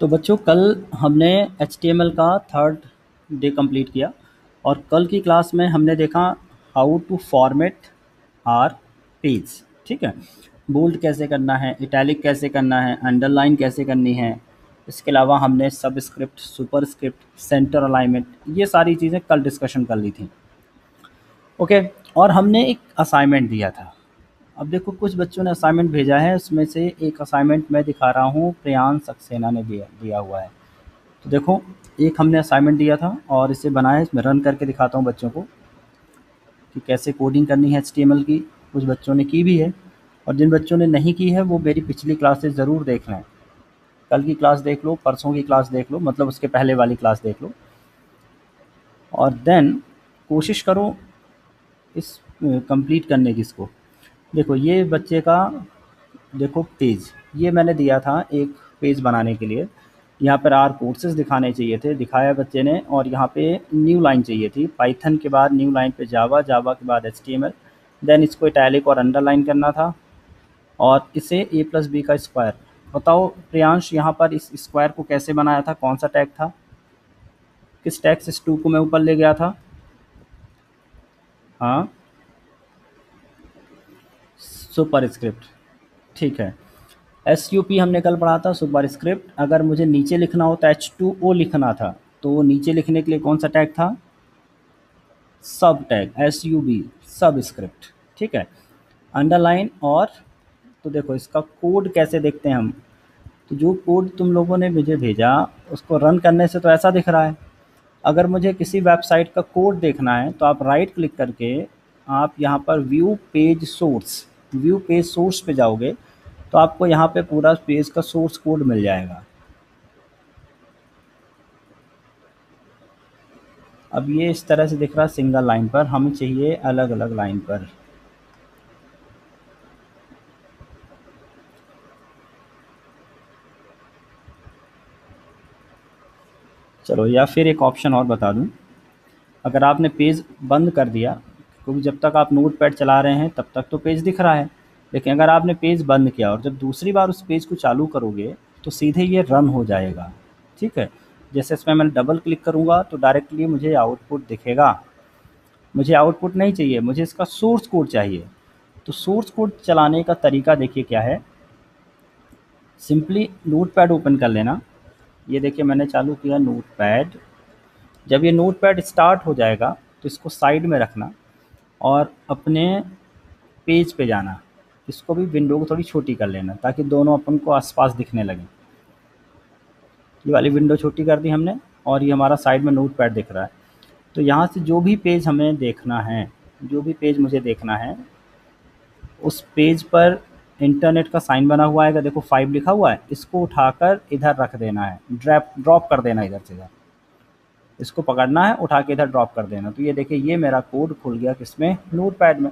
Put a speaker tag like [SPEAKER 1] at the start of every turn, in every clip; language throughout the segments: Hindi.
[SPEAKER 1] तो बच्चों कल हमने HTML का थर्ड डे कंप्लीट किया और कल की क्लास में हमने देखा how to format our page. ठीक है, बोल्ड कैसे करना है, इटैलिक कैसे करना है, अंडरलाइन कैसे करनी है। इसके अलावा हमने सबस्क्रिप्ट, सुपरस्क्रिप्ट, सेंटर अलाइनमेंट, ये सारी चीज़ें कल डिस्कशन कर ली थी। ओके, और हमने एक असाइनमेंट दिया था। अब देखो कुछ बच्चों ने असाइनमेंट भेजा है, उसमें से एक असाइनमेंट मैं दिखा रहा हूँ, प्रियांश सक्सेना ने दिया दिया हुआ है। तो देखो, एक हमने असाइनमेंट दिया था और इसे बनाया, इसमें रन करके दिखाता हूँ बच्चों को कि कैसे कोडिंग करनी है HTML की। कुछ बच्चों ने की भी है और जिन बच्चों ने नहीं की है वो मेरी पिछली क्लासेस ज़रूर देख लें। कल की क्लास देख लो, परसों की क्लास देख लो, मतलब उसके पहले वाली क्लास देख लो और देन कोशिश करो इस कंप्लीट करने की इसको। देखो ये बच्चे का, देखो पेज ये मैंने दिया था एक पेज बनाने के लिए। यहाँ पर आर कोर्सेज दिखाने चाहिए थे, दिखाया बच्चे ने, और यहाँ पे न्यू लाइन चाहिए थी, पाइथन के बाद न्यू लाइन पे जावा, जावा के बाद HTML, देन इसको इटैलिक और अंडरलाइन करना था और इसे a+b का स्क्वायर। बताओ प्रियांश, यहाँ पर इस स्क्वायर को कैसे बनाया था, कौन सा टैग था, किस टैग से इस 2 को मैं ऊपर ले गया था? हाँ, सुपर स्क्रिप्ट। ठीक है, SUP हमने कल पढ़ा था, सुपर स्क्रिप्ट। अगर मुझे नीचे लिखना हो तो H2O लिखना था, तो नीचे लिखने के लिए कौन सा टैग था? सब टैग, SUB, सब स्क्रिप्ट। ठीक है, अंडरलाइन और, तो देखो इसका कोड कैसे देखते हैं हम। तो जो कोड तुम लोगों ने मुझे भेजा उसको रन करने से तो ऐसा दिख रहा है। अगर मुझे किसी वेबसाइट का कोड देखना है तो आप राइट क्लिक करके आप यहाँ पर व्यू पेज सोर्स पे जाओगे तो आपको यहाँ पे पूरा पेज का सोर्स कोड मिल जाएगा। अब ये इस तरह से दिख रहा है सिंगल लाइन पर, हमें चाहिए अलग अलग लाइन पर। चलो, या फिर एक ऑप्शन और बता दूं, अगर आपने पेज बंद कर दिया, क्योंकि जब तक आप नोट पैड चला रहे हैं तब तक तो पेज दिख रहा है, लेकिन अगर आपने पेज बंद किया और जब दूसरी बार उस पेज को चालू करोगे तो सीधे ये रन हो जाएगा। ठीक है, जैसे इसमें मैं डबल क्लिक करूँगा तो डायरेक्टली मुझे आउटपुट दिखेगा। मुझे आउटपुट नहीं चाहिए, मुझे इसका सोर्स कोड चाहिए। तो सोर्स कोड चलाने का तरीका देखिए क्या है। सिंपली नोट पैड ओपन कर लेना। ये देखिए मैंने चालू किया नोट पैड। जब ये नोट पैड स्टार्ट हो जाएगा तो इसको साइड में रखना और अपने पेज पे जाना। इसको भी विंडो को थोड़ी छोटी कर लेना ताकि दोनों अपन को आसपास दिखने लगें। ये वाली विंडो छोटी कर दी हमने और ये हमारा साइड में नोट पैड दिख रहा है। तो यहाँ से जो भी पेज हमें देखना है, जो भी पेज मुझे देखना है, उस पेज पर इंटरनेट का साइन बना हुआ आएगा, देखो 5 लिखा हुआ है, इसको उठाकर इधर रख देना है, ड्रॉप कर देना इधर से इधर। इसको पकड़ना है, उठा के इधर ड्रॉप कर देना। तो ये देखिए ये मेरा कोड खुल गया किसमें, नोट पैड में।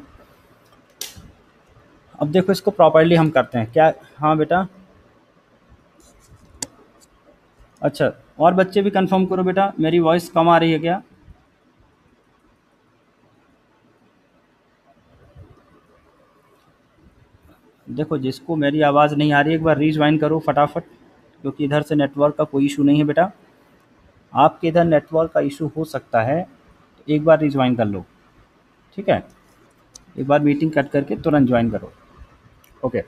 [SPEAKER 1] अब देखो इसको प्रॉपर्ली हम करते हैं क्या। हाँ बेटा, अच्छा, और बच्चे भी कंफर्म करो बेटा, मेरी वॉइस कम आ रही है क्या? देखो जिसको मेरी आवाज़ नहीं आ रही है एक बार रीज्वाइन करो फटाफट, क्योंकि इधर से नेटवर्क का कोई इशू नहीं है बेटा। आपके इधर नेटवर्क का इशू हो सकता है, तो एक बार रीज्वाइन कर लो। ठीक है, एक बार मीटिंग कट करके तुरंत ज्वाइन करो। ओके,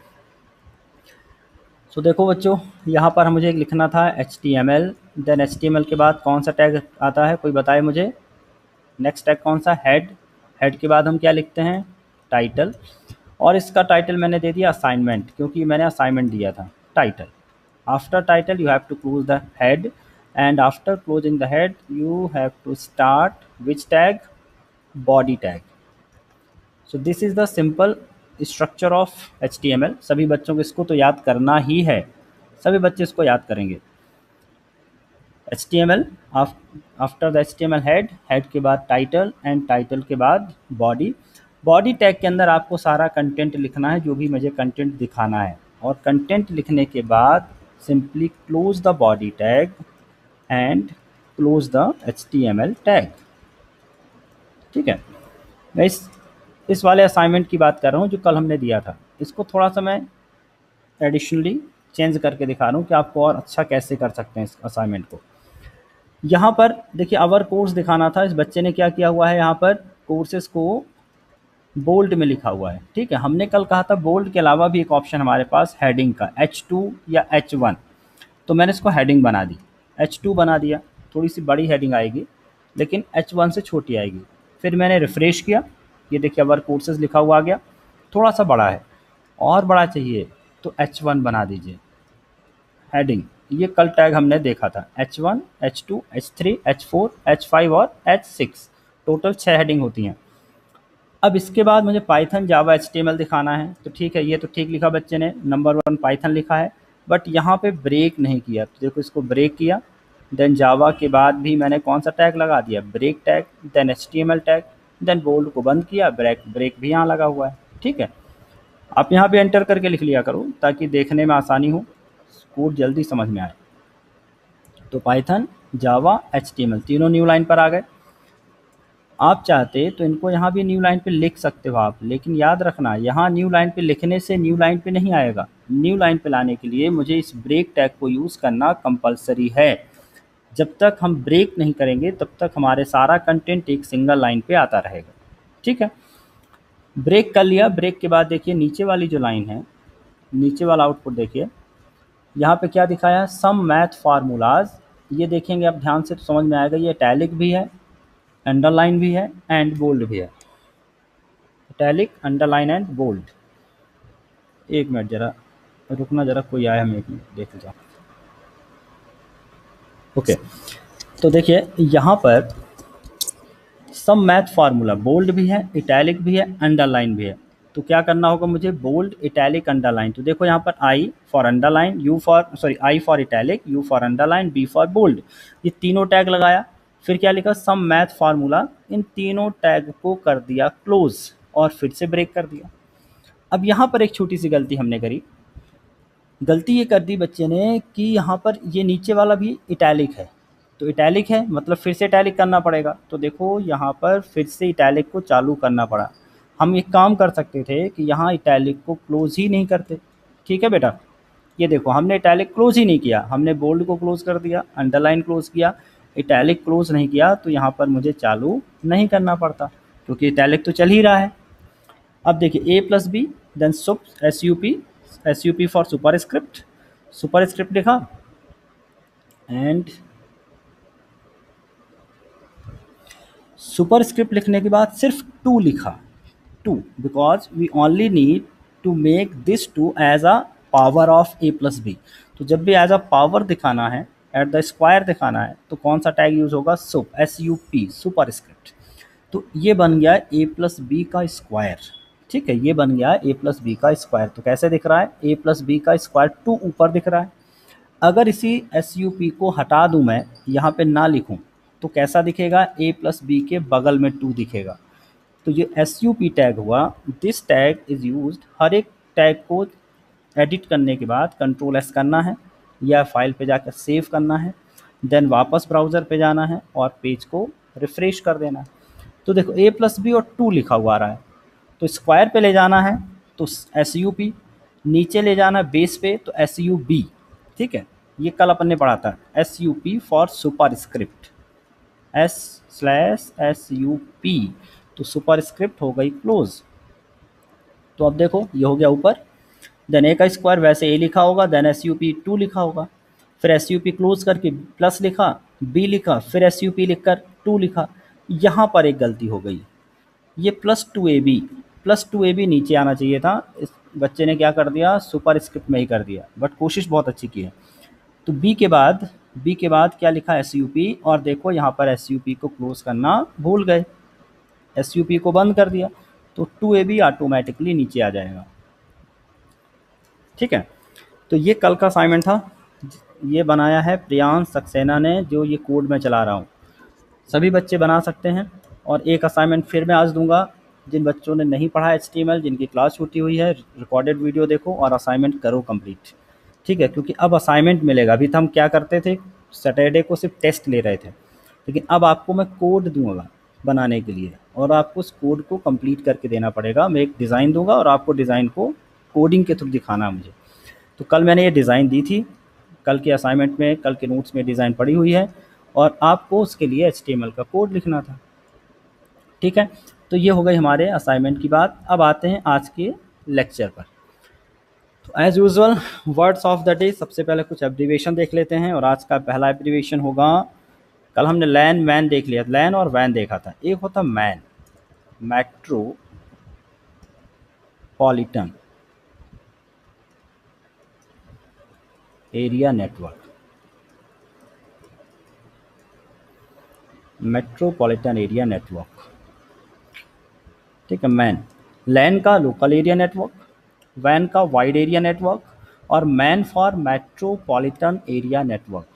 [SPEAKER 1] सो देखो बच्चों, यहाँ पर मुझे लिखना था HTML, देन HTML के बाद कौन सा टैग आता है, कोई बताए मुझे। नेक्स्ट टैग कौन सा, हेड। हेड के बाद हम क्या लिखते हैं, टाइटल। और इसका टाइटल मैंने दे दिया असाइनमेंट, क्योंकि मैंने असाइनमेंट दिया था। Title, after title you have to close the head, and after closing the head you have to start which tag, body tag. So this is the simple structure of HTML। सभी बच्चों को इसको तो याद करना ही है, सभी बच्चे इसको याद करेंगे। HTML, after the HTML head, head के बाद टाइटल, एंड टाइटल के बाद बॉडी। बॉडी टैग के अंदर आपको सारा कंटेंट लिखना है जो भी मुझे कंटेंट दिखाना है, और कंटेंट लिखने के बाद simply close the body tag and close the HTML tag. ठीक है, मैं इस वाले असाइनमेंट की बात कर रहा हूँ जो कल हमने दिया था। इसको थोड़ा सा मैं एडिशनली चेंज करके दिखा रहा हूँ कि आपको और अच्छा कैसे कर सकते हैं इस असाइनमेंट को। यहाँ पर देखिए अवर कोर्स दिखाना था, इस बच्चे ने क्या किया हुआ है, यहाँ पर कोर्सेज़ को बोल्ड में लिखा हुआ है। ठीक है, हमने कल कहा था बोल्ड के अलावा भी एक ऑप्शन हमारे पास हेडिंग का H2 या H1, तो मैंने इसको हेडिंग बना दी, H2 बना दिया, थोड़ी सी बड़ी हेडिंग आएगी लेकिन H1 से छोटी आएगी। फिर मैंने रिफ़्रेश किया, ये देखिए अवर कोर्सेज़ लिखा हुआ आ गया, थोड़ा सा बड़ा है और बड़ा चाहिए तो H1 बना दीजिए हेडिंग। ये कल टैग हमने देखा था, H1, H2, H3, H4, H5 और H6, टोटल 6 हेडिंग होती हैं। अब इसके बाद मुझे पाइथन, जावा, HTML दिखाना है, तो ठीक है, ये तो ठीक लिखा बच्चे ने, नंबर 1 पाइथन लिखा है, बट यहाँ पे ब्रेक नहीं किया। तो देखो इसको ब्रेक किया, देन जावा के बाद भी मैंने कौन सा टैग लगा दिया, break tag, then HTML tag, then bold को बंद किया, ब्रेक भी यहाँ लगा हुआ है। ठीक है, आप यहाँ पे एंटर करके लिख लिया करो ताकि देखने में आसानी हो, कोड जल्दी समझ में आए। तो पाइथन, जावा, HTML तीनों न्यू लाइन पर आ गए। आप चाहते तो इनको यहाँ भी न्यू लाइन पे लिख सकते हो आप, लेकिन याद रखना यहाँ न्यू लाइन पे लिखने से न्यू लाइन पे नहीं आएगा। न्यू लाइन पे लाने के लिए मुझे इस ब्रेक टैग को यूज़ करना कंपलसरी है। जब तक हम ब्रेक नहीं करेंगे तब तक हमारे सारा कंटेंट एक सिंगल लाइन पे आता रहेगा। ठीक है, ब्रेक कर लिया। ब्रेक के बाद देखिए नीचे वाली जो लाइन है, नीचे वाला आउटपुट देखिए, यहाँ पे क्या दिखाया है, सम मैथ फार्मूलाज। ये देखेंगे आप ध्यान से तो समझ में आएगा, ये इटैलिक भी है, अंडरलाइन भी है एंड बोल्ड भी है। Italic, underline and bold. एक मिनट जरा रुकना, जरा कोई आया, हम एक मिनट देख लीजिए। ओके, तो देखिए यहाँ पर सम मैथ फार्मूला बोल्ड भी है, इटैलिक भी है, अंडरलाइन भी है। तो क्या करना होगा मुझे, बोल्ड, इटैलिक, अंडरलाइन। तो देखो यहाँ पर I for underline, I for italic, U for underline, B for bold, ये तीनों टैग लगाया। फिर क्या लिखा, सम मैथ फार्मूला, इन तीनों टैग को कर दिया क्लोज और फिर से ब्रेक कर दिया। अब यहाँ पर एक छोटी सी गलती हमने करी, गलती ये कर दी बच्चे ने कि यहाँ पर ये नीचे वाला भी इटैलिक है, तो इटैलिक है मतलब फिर से इटैलिक करना पड़ेगा। तो देखो यहाँ पर फिर से इटैलिक को चालू करना पड़ा। हम एक काम कर सकते थे कि यहाँ इटैलिक को क्लोज ही नहीं करते। ठीक है बेटा, ये देखो हमने इटैलिक क्लोज ही नहीं किया, हमने बोल्ड को क्लोज कर दिया, अंडरलाइन क्लोज किया, इटैलिक क्लोज नहीं किया, तो यहाँ पर मुझे चालू नहीं करना पड़ता क्योंकि इटैलिक तो चल ही रहा है। अब देखिए A plus B, then S U P for superscript लिखा एंड सुपर स्क्रिप्ट लिखने के बाद सिर्फ 2 लिखा, 2 because we only need to make this 2 as a power of A plus B. तो जब भी एज अ पावर दिखाना है, एट द स्क्वायर दिखाना है, तो कौन सा टैग यूज़ होगा, SUP, सुपर स्क्रिप्ट। तो ये बन गया A प्लस बी का स्क्वायर। ठीक है, ये बन गया A प्लस बी का स्क्वायर। तो कैसे दिख रहा है, A प्लस बी का स्क्वायर 2 ऊपर दिख रहा है। अगर इसी SUP को हटा दूं मैं, यहाँ पे ना लिखूं, तो कैसा दिखेगा, A प्लस बी के बगल में 2 दिखेगा। तो ये SUP टैग हुआ, दिस टैग इज़ यूज्ड, हर एक टैग को एडिट करने के बाद Ctrl+S करना है या फाइल पे जाकर सेव करना है, देन वापस ब्राउज़र पे जाना है और पेज को रिफ़्रेश कर देना है। तो देखो A प्लस बी और 2 लिखा हुआ आ रहा है, तो स्क्वायर पे ले जाना है तो SUP, नीचे ले जाना बेस पे तो SUB। ठीक है, ये कल अपन ने पढ़ा था, SUP for super script, S/SUP, तो सुपर स्क्रिप्ट हो गई क्लोज। तो अब देखो ये हो गया ऊपर, देन A का स्क्वायर वैसे A लिखा होगा, देन SUP 2 लिखा होगा, फिर SUP क्लोज करके प्लस लिखा, B लिखा, फिर SUP लिखकर 2 लिखा। यहाँ पर एक गलती हो गई, ये +2AB नीचे आना चाहिए था, इस बच्चे ने क्या कर दिया, सुपर स्क्रिप्ट में ही कर दिया, बट कोशिश बहुत अच्छी की है। तो B के बाद क्या लिखा, SUP, और देखो यहाँ पर SUP को क्लोज करना भूल गए, SUP को बंद कर दिया, तो 2AB ऑटोमेटिकली नीचे आ जाएगा। ठीक है, तो ये कल का असाइनमेंट था, ये बनाया है प्रियांश सक्सेना ने, जो ये कोड मैं चला रहा हूँ। सभी बच्चे बना सकते हैं। और एक असाइनमेंट फिर मैं आज दूंगा, जिन बच्चों ने नहीं पढ़ा HTML, जिनकी क्लास छूटी हुई है, रिकॉर्डेड वीडियो देखो और असाइनमेंट करो कंप्लीट। ठीक है, क्योंकि अब असाइनमेंट मिलेगा। अभी तो हम क्या करते थे, सैटरडे को सिर्फ टेस्ट ले रहे थे, लेकिन अब आपको मैं कोड दूंगा बनाने के लिए और आपको उस कोड को कंप्लीट करके देना पड़ेगा। मैं एक डिज़ाइन दूंगा और आपको डिज़ाइन को कोडिंग के थ्रू दिखाना है मुझे। तो तो कल मैंने ये डिज़ाइन दी थी, कल के असाइनमेंट में, कल के नोट्स में डिज़ाइन पड़ी हुई है और आपको उसके लिए HTML का कोड लिखना था। ठीक है, तो ये हो गई हमारे असाइनमेंट की बात। अब आते हैं आज के लेक्चर पर। तो as usual words of the day, सबसे पहले कुछ एब्रीविएशन देख लेते हैं और आज का पहला एब्रीविएशन होगा, कल हमने लैन वैन देख लिया, लैन और वैन देखा था। एक होता man, metropolitan area network, metropolitan area network. ठीक है, मैन, लैन का लोकल एरिया नेटवर्क, वैन का वाइड एरिया नेटवर्क और man for metropolitan area network.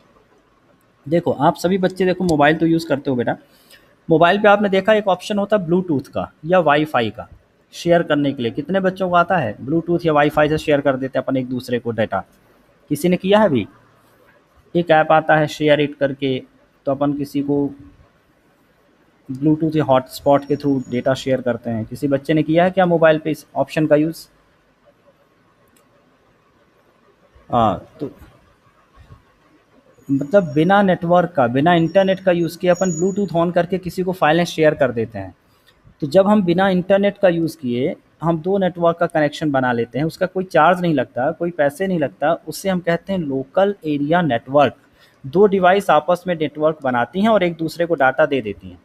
[SPEAKER 1] देखो आप सभी बच्चे देखो मोबाइल तो यूज़ करते हो बेटा, मोबाइल पे आपने देखा एक ऑप्शन होता है ब्लूटूथ का या वाईफाई का शेयर करने के लिए। कितने बच्चों को आता है ब्लूटूथ या वाईफाई से शेयर कर देते हैं अपन एक दूसरे को डाटा? किसी ने किया है अभी? एक ऐप आता है शेयर इट करके, तो अपन किसी को ब्लूटूथ या हॉटस्पॉट के थ्रू डेटा शेयर करते हैं। किसी बच्चे ने किया है क्या मोबाइल पे इस ऑप्शन का यूज़? हाँ, तो मतलब बिना नेटवर्क का, बिना इंटरनेट का यूज़ किए अपन ब्लूटूथ ऑन करके किसी को फाइलें शेयर कर देते हैं। तो जब हम बिना इंटरनेट का यूज़ किए हम दो नेटवर्क का कनेक्शन बना लेते हैं, उसका कोई चार्ज नहीं लगता, कोई पैसे नहीं लगता, उससे हम कहते हैं लोकल एरिया नेटवर्क। दो डिवाइस आपस में नेटवर्क बनाती हैं और एक दूसरे को डाटा दे देती हैं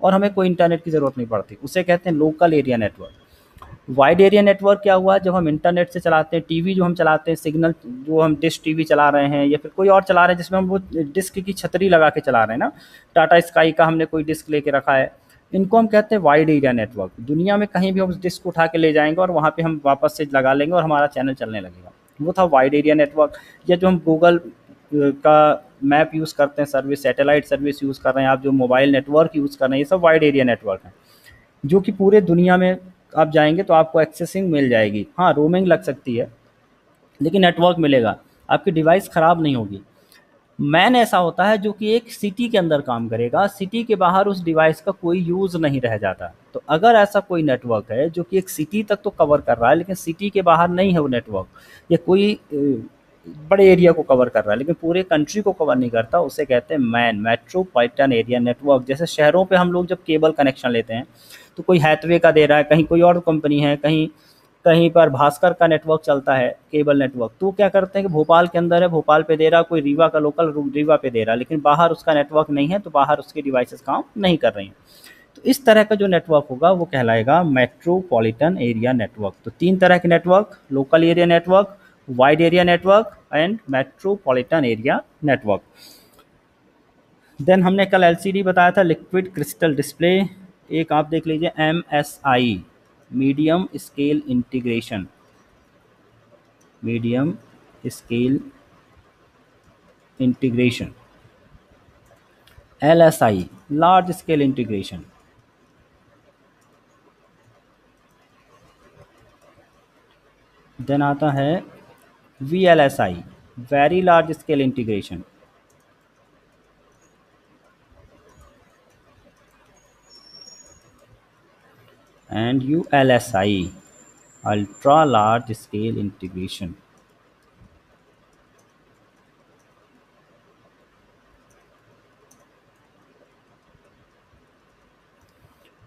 [SPEAKER 1] और हमें कोई इंटरनेट की ज़रूरत नहीं पड़ती, उसे कहते हैं local area network. Wide area network क्या हुआ? जब हम इंटरनेट से चलाते हैं, टीवी जो हम चलाते हैं, सिग्नल जो हम डिश टीवी चला रहे हैं या फिर कोई और चला रहे हैं जिसमें हम वो डिस्क की छतरी लगा के चला रहे हैं ना, टाटा स्काई का हमने कोई डिस्क लेके रखा है, इनको हम कहते हैं वाइड एरिया नेटवर्क। दुनिया में कहीं भी हम उस डिस्क को उठा के ले जाएंगे और वहाँ पे हम वापस से लगा लेंगे और हमारा चैनल चलने लगेगा, वो था वाइड एरिया नेटवर्क। या जो हम गूगल का मैप यूज़ करते हैं सर्विस, सैटेलाइट सर्विस यूज़ कर रहे हैं आप, जो मोबाइल नेटवर्क यूज़ कर रहे हैं, ये सब वाइड एरिया नेटवर्क है, जो कि पूरे दुनिया में आप जाएंगे तो आपको एक्सेसिंग मिल जाएगी। हाँ, रोमिंग लग सकती है लेकिन नेटवर्क मिलेगा, आपकी डिवाइस ख़राब नहीं होगी। मैन ऐसा होता है जो कि एक सिटी के अंदर काम करेगा, सिटी के बाहर उस डिवाइस का कोई यूज़ नहीं रह जाता। तो अगर ऐसा कोई नेटवर्क है जो कि एक सिटी तक तो कवर कर रहा है लेकिन सिटी के बाहर नहीं है वो नेटवर्क, या कोई बड़े एरिया को कवर कर रहा है लेकिन पूरे कंट्री को कवर नहीं करता, उसे कहते हैं मैन, मेट्रोपॉलिटन एरिया नेटवर्क। जैसे शहरों पे हम लोग जब केबल कनेक्शन लेते हैं तो कोई हैथवे का दे रहा है, कहीं कोई और कंपनी है, कहीं कहीं पर भास्कर का नेटवर्क चलता है केबल नेटवर्क, तो क्या करते हैं कि भोपाल के अंदर है, भोपाल पे दे रहा, कोई रीवा का लोकल रीवा पे दे रहा, लेकिन बाहर उसका नेटवर्क नहीं है तो बाहर उसकी डिवाइसेस काम नहीं कर रही हैं। तो इस तरह का जो नेटवर्क होगा वो कहलाएगा मेट्रोपॉलिटन एरिया नेटवर्क। तो तीन तरह के network, local area network, wide area network and metropolitan area network. Then हमने कल LCD बताया था, लिक्विड क्रिस्टल डिस्प्ले। एक आप देख लीजिए MSI, medium scale integration, medium scale integration. LSI, large scale integration. Then आता है VLSI, very large scale integration. And ULSI, ultra large scale integration.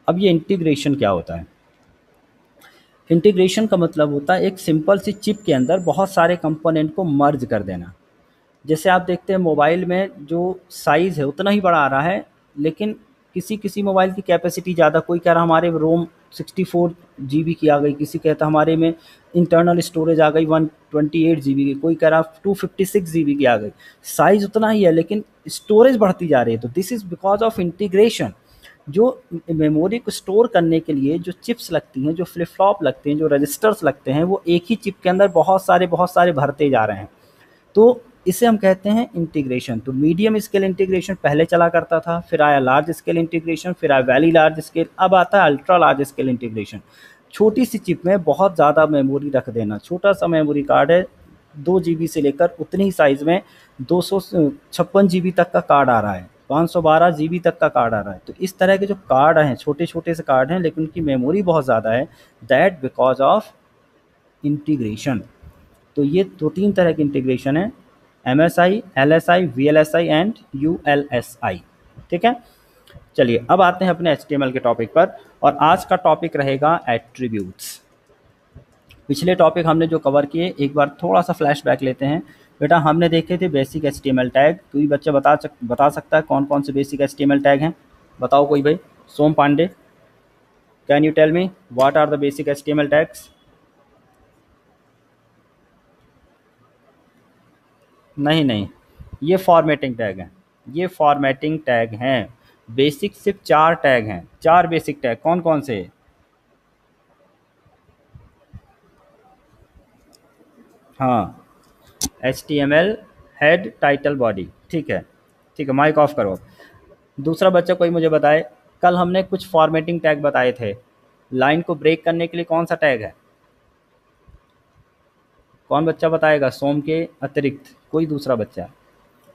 [SPEAKER 1] अब ये इंटीग्रेशन क्या होता है? इंटीग्रेशन का मतलब होता है एक सिंपल सी चिप के अंदर बहुत सारे कंपोनेंट को मर्ज कर देना। जैसे आप देखते हैं मोबाइल में जो साइज़ है उतना ही बड़ा आ रहा है, लेकिन किसी किसी मोबाइल की कैपेसिटी ज़्यादा, कोई कह रहा हमारे रोम 64 GB की आ गई, किसी कहता हमारे में इंटरनल स्टोरेज आ गई 128 GB की, कोई कह रहा 256 GB की आ गई। साइज़ उतना ही है लेकिन स्टोरेज बढ़ती जा रही है। तो this is because of integration. जो मेमोरी को स्टोर करने के लिए जो चिप्स लगती हैं, जो फ्लिप फ्लॉप लगते हैं, जो रजिस्टर्स लगते हैं, वो एक ही चिप के अंदर बहुत सारे भरते जा रहे हैं। तो इसे हम कहते हैं इंटीग्रेशन। तो मीडियम स्केल इंटीग्रेशन पहले चला करता था, फिर आया लार्ज स्केल इंटीग्रेशन, फिर आया वैली लार्ज स्केल, अब आता है अल्ट्रा लार्ज स्केल इंटीग्रेशन। छोटी सी चिप में बहुत ज़्यादा मेमोरी रख देना। छोटा सा मेमोरी कार्ड है, 2 GB से लेकर उतनी ही साइज़ में 256 GB तक का कार्ड आ रहा है, 512 GB तक का कार्ड आ रहा है। तो इस तरह के जो कार्ड हैं, छोटे छोटे से कार्ड हैं लेकिन उनकी मेमोरी बहुत ज़्यादा है, दैट बिकॉज ऑफ इंटीग्रेशन। तो ये 2-3 तरह की इंटीग्रेशन है, MSI, LSI, VLSI and ULSI। ठीक है, चलिए अब आते हैं अपने HTML के टॉपिक पर, और आज का टॉपिक रहेगा एट्रीब्यूट्स। पिछले टॉपिक हमने जो कवर किए, एक बार थोड़ा सा फ्लैशबैक लेते हैं। बेटा हमने देखे थे बेसिक HTML टैग। कोई बच्चा बता सकता है कौन कौन से बेसिक HTML टैग हैं? बताओ कोई भाई। Som Pande, can you tell me what are the basic HTML tags? नहीं नहीं, ये फॉर्मेटिंग टैग हैं, ये फॉर्मेटिंग टैग हैं। बेसिक सिर्फ 4 टैग हैं, 4 बेसिक टैग। कौन कौन से? हाँ, HTML हेड टाइटल बॉडी। ठीक है, ठीक है, माइक ऑफ करो। दूसरा बच्चा कोई मुझे बताए, कल हमने कुछ फॉर्मेटिंग टैग बताए थे, लाइन को ब्रेक करने के लिए कौन सा टैग है? कौन बच्चा बताएगा सोम के अतिरिक्त? कोई दूसरा बच्चा?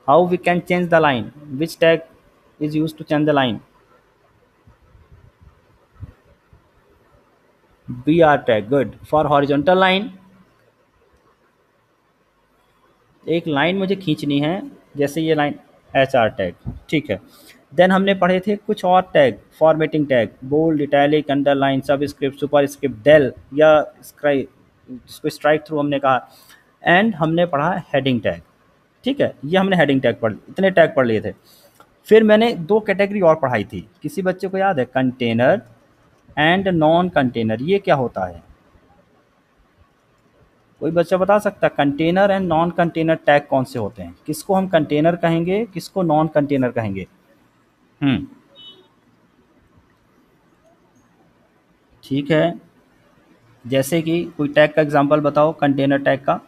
[SPEAKER 1] How we can change the line, which tag is use to change the line? BR tag, good. For horizontal line, एक लाइन मुझे खींचनी है, जैसे ये लाइन, HR टैग। ठीक है, देन हमने पढ़े थे कुछ और tag, formatting tag, bold, italic, underline, subscript, superscript, del या स्क्राइब, जिसको स्ट्राइक थ्रू हमने कहा। एंड हमने पढ़ा हेडिंग टैग। ठीक है, ये हमने हेडिंग टैग पढ़, इतने टैग पढ़ लिए थे। फिर मैंने 2 कैटेगरी और पढ़ाई थी, किसी बच्चे को याद है? Container and non container. ये क्या होता है? कोई बच्चा बता सकता है container and non container tag कौन से होते हैं? किसको हम कंटेनर कहेंगे, किसको नॉन कंटेनर कहेंगे? हम्म, ठीक है, जैसे कि कोई टैग का एग्जांपल बताओ कंटेनर टैग का।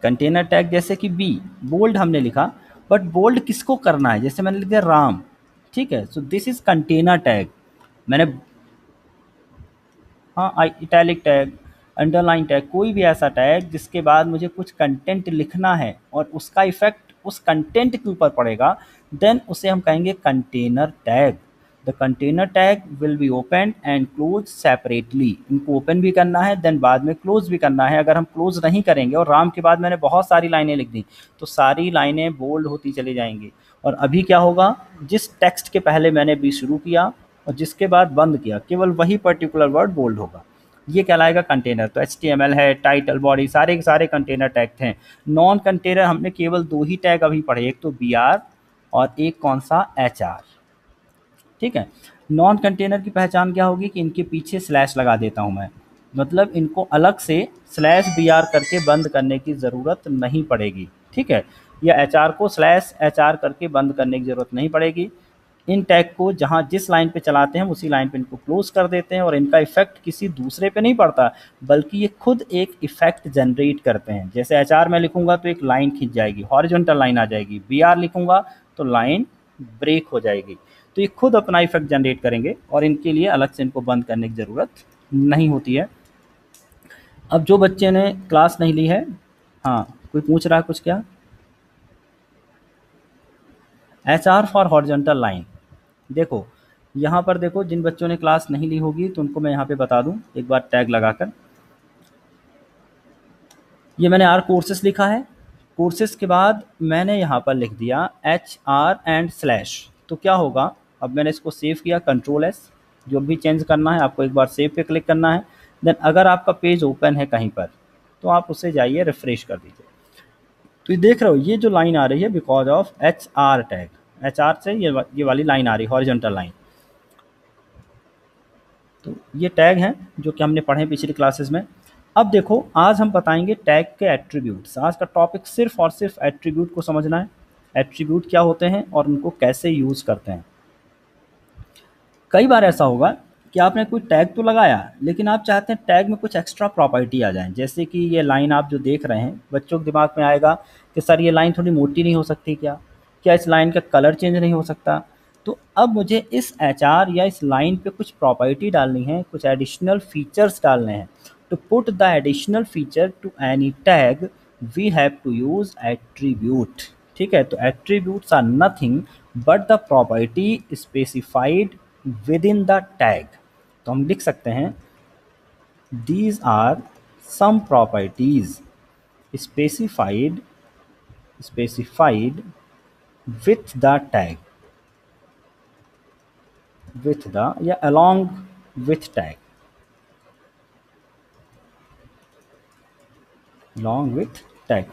[SPEAKER 1] कंटेनर टैग जैसे कि बी, बोल्ड हमने लिखा, बट बोल्ड किसको करना है? जैसे मैंने लिख दिया राम। ठीक है, so this is container tag. मैंने, हाँ, आई इटैलिक टैग, अंडरलाइन टैग, कोई भी ऐसा टैग जिसके बाद मुझे कुछ कंटेंट लिखना है और उसका इफेक्ट उस कंटेंट के ऊपर पड़ेगा, देन उसे हम कहेंगे container tag. The container tag will be open and close separately. इनको ओपन भी करना है, देन बाद में क्लोज भी करना है। अगर हम क्लोज नहीं करेंगे, और राम के बाद मैंने बहुत सारी लाइनें लिख दी, तो सारी लाइनें बोल्ड होती चली जाएंगी। और अभी क्या होगा, जिस टेक्स्ट के पहले मैंने बी शुरू किया और जिसके बाद बंद किया, केवल वही पर्टिकुलर वर्ड बोल्ड होगा। ये कहलाएगा कंटेनर। तो HTML है, टाइटल, बॉडी, सारे के सारे कंटेनर टैग थे। नॉन कंटेनर हमने केवल 2 ही टैग अभी पढ़े, एक तो BR और एक कौन सा, HR। ठीक है, नॉन कंटेनर की पहचान क्या होगी कि इनके पीछे स्लैश लगा देता हूँ मैं, मतलब इनको अलग से /BR करके बंद करने की ज़रूरत नहीं पड़ेगी। ठीक है, या HR को /HR करके बंद करने की ज़रूरत नहीं पड़ेगी। इन टैग को जहाँ जिस लाइन पे चलाते हैं उसी लाइन पे इनको क्लोज कर देते हैं, और इनका इफेक्ट किसी दूसरे पे नहीं पड़ता, बल्कि ये खुद एक इफेक्ट जनरेट करते हैं। जैसे HR में लिखूंगा तो एक लाइन खींच जाएगी, हॉरिजॉन्टल लाइन आ जाएगी। BR लिखूंगा तो लाइन ब्रेक हो जाएगी। तो ये खुद अपना इफेक्ट जनरेट करेंगे, और इनके लिए अलग से इनको बंद करने की ज़रूरत नहीं होती है। अब जो बच्चे ने क्लास नहीं ली है, हाँ, कोई पूछ रहा है कुछ क्या? HR for horizontal line. देखो यहाँ पर, देखो जिन बच्चों ने क्लास नहीं ली होगी तो उनको मैं यहाँ पे बता दूँ एक बार टैग लगाकर। ये मैंने R कोर्सेस लिखा है, कोर्सेस के बाद मैंने यहाँ पर लिख दिया HR एंड स्लैश। तो क्या होगा, अब मैंने इसको सेव किया, Ctrl+S। जो भी चेंज करना है आपको एक बार सेव पे क्लिक करना है। देन अगर आपका पेज ओपन है कहीं पर, तो आप उसे जाइए रिफ्रेश कर दीजिए। तो ये देख रहे हो, ये जो लाइन आ रही है because of HR tag, HR से ये वाली लाइन आ रही है, हॉरिजॉन्टल लाइन। तो ये टैग हैं जो कि हमने पढ़े पिछली क्लासेस में। अब देखो, आज हम बताएंगे टैग के एट्रीब्यूट्स। आज का टॉपिक सिर्फ और सिर्फ एट्रीब्यूट को समझना है। एट्रीब्यूट क्या होते हैं और उनको कैसे यूज़ करते हैं। कई बार ऐसा होगा कि आपने कोई टैग तो लगाया, लेकिन आप चाहते हैं टैग में कुछ एक्स्ट्रा प्रॉपर्टी आ जाए। जैसे कि ये लाइन आप जो देख रहे हैं, बच्चों के दिमाग में आएगा कि सर ये लाइन थोड़ी मोटी नहीं हो सकती क्या? क्या इस लाइन का कलर चेंज नहीं हो सकता? तो अब मुझे इस HR या इस लाइन पे कुछ प्रॉपर्टी डालनी है, कुछ एडिशनल फीचर्स डालने हैं। To put the additional feature to any tag we have to use attribute. ठीक है, तो attributes are nothing but the property specified within the tag. तो हम लिख सकते हैं These are some properties specified specified with the tag, with the या along with tag, along with tag।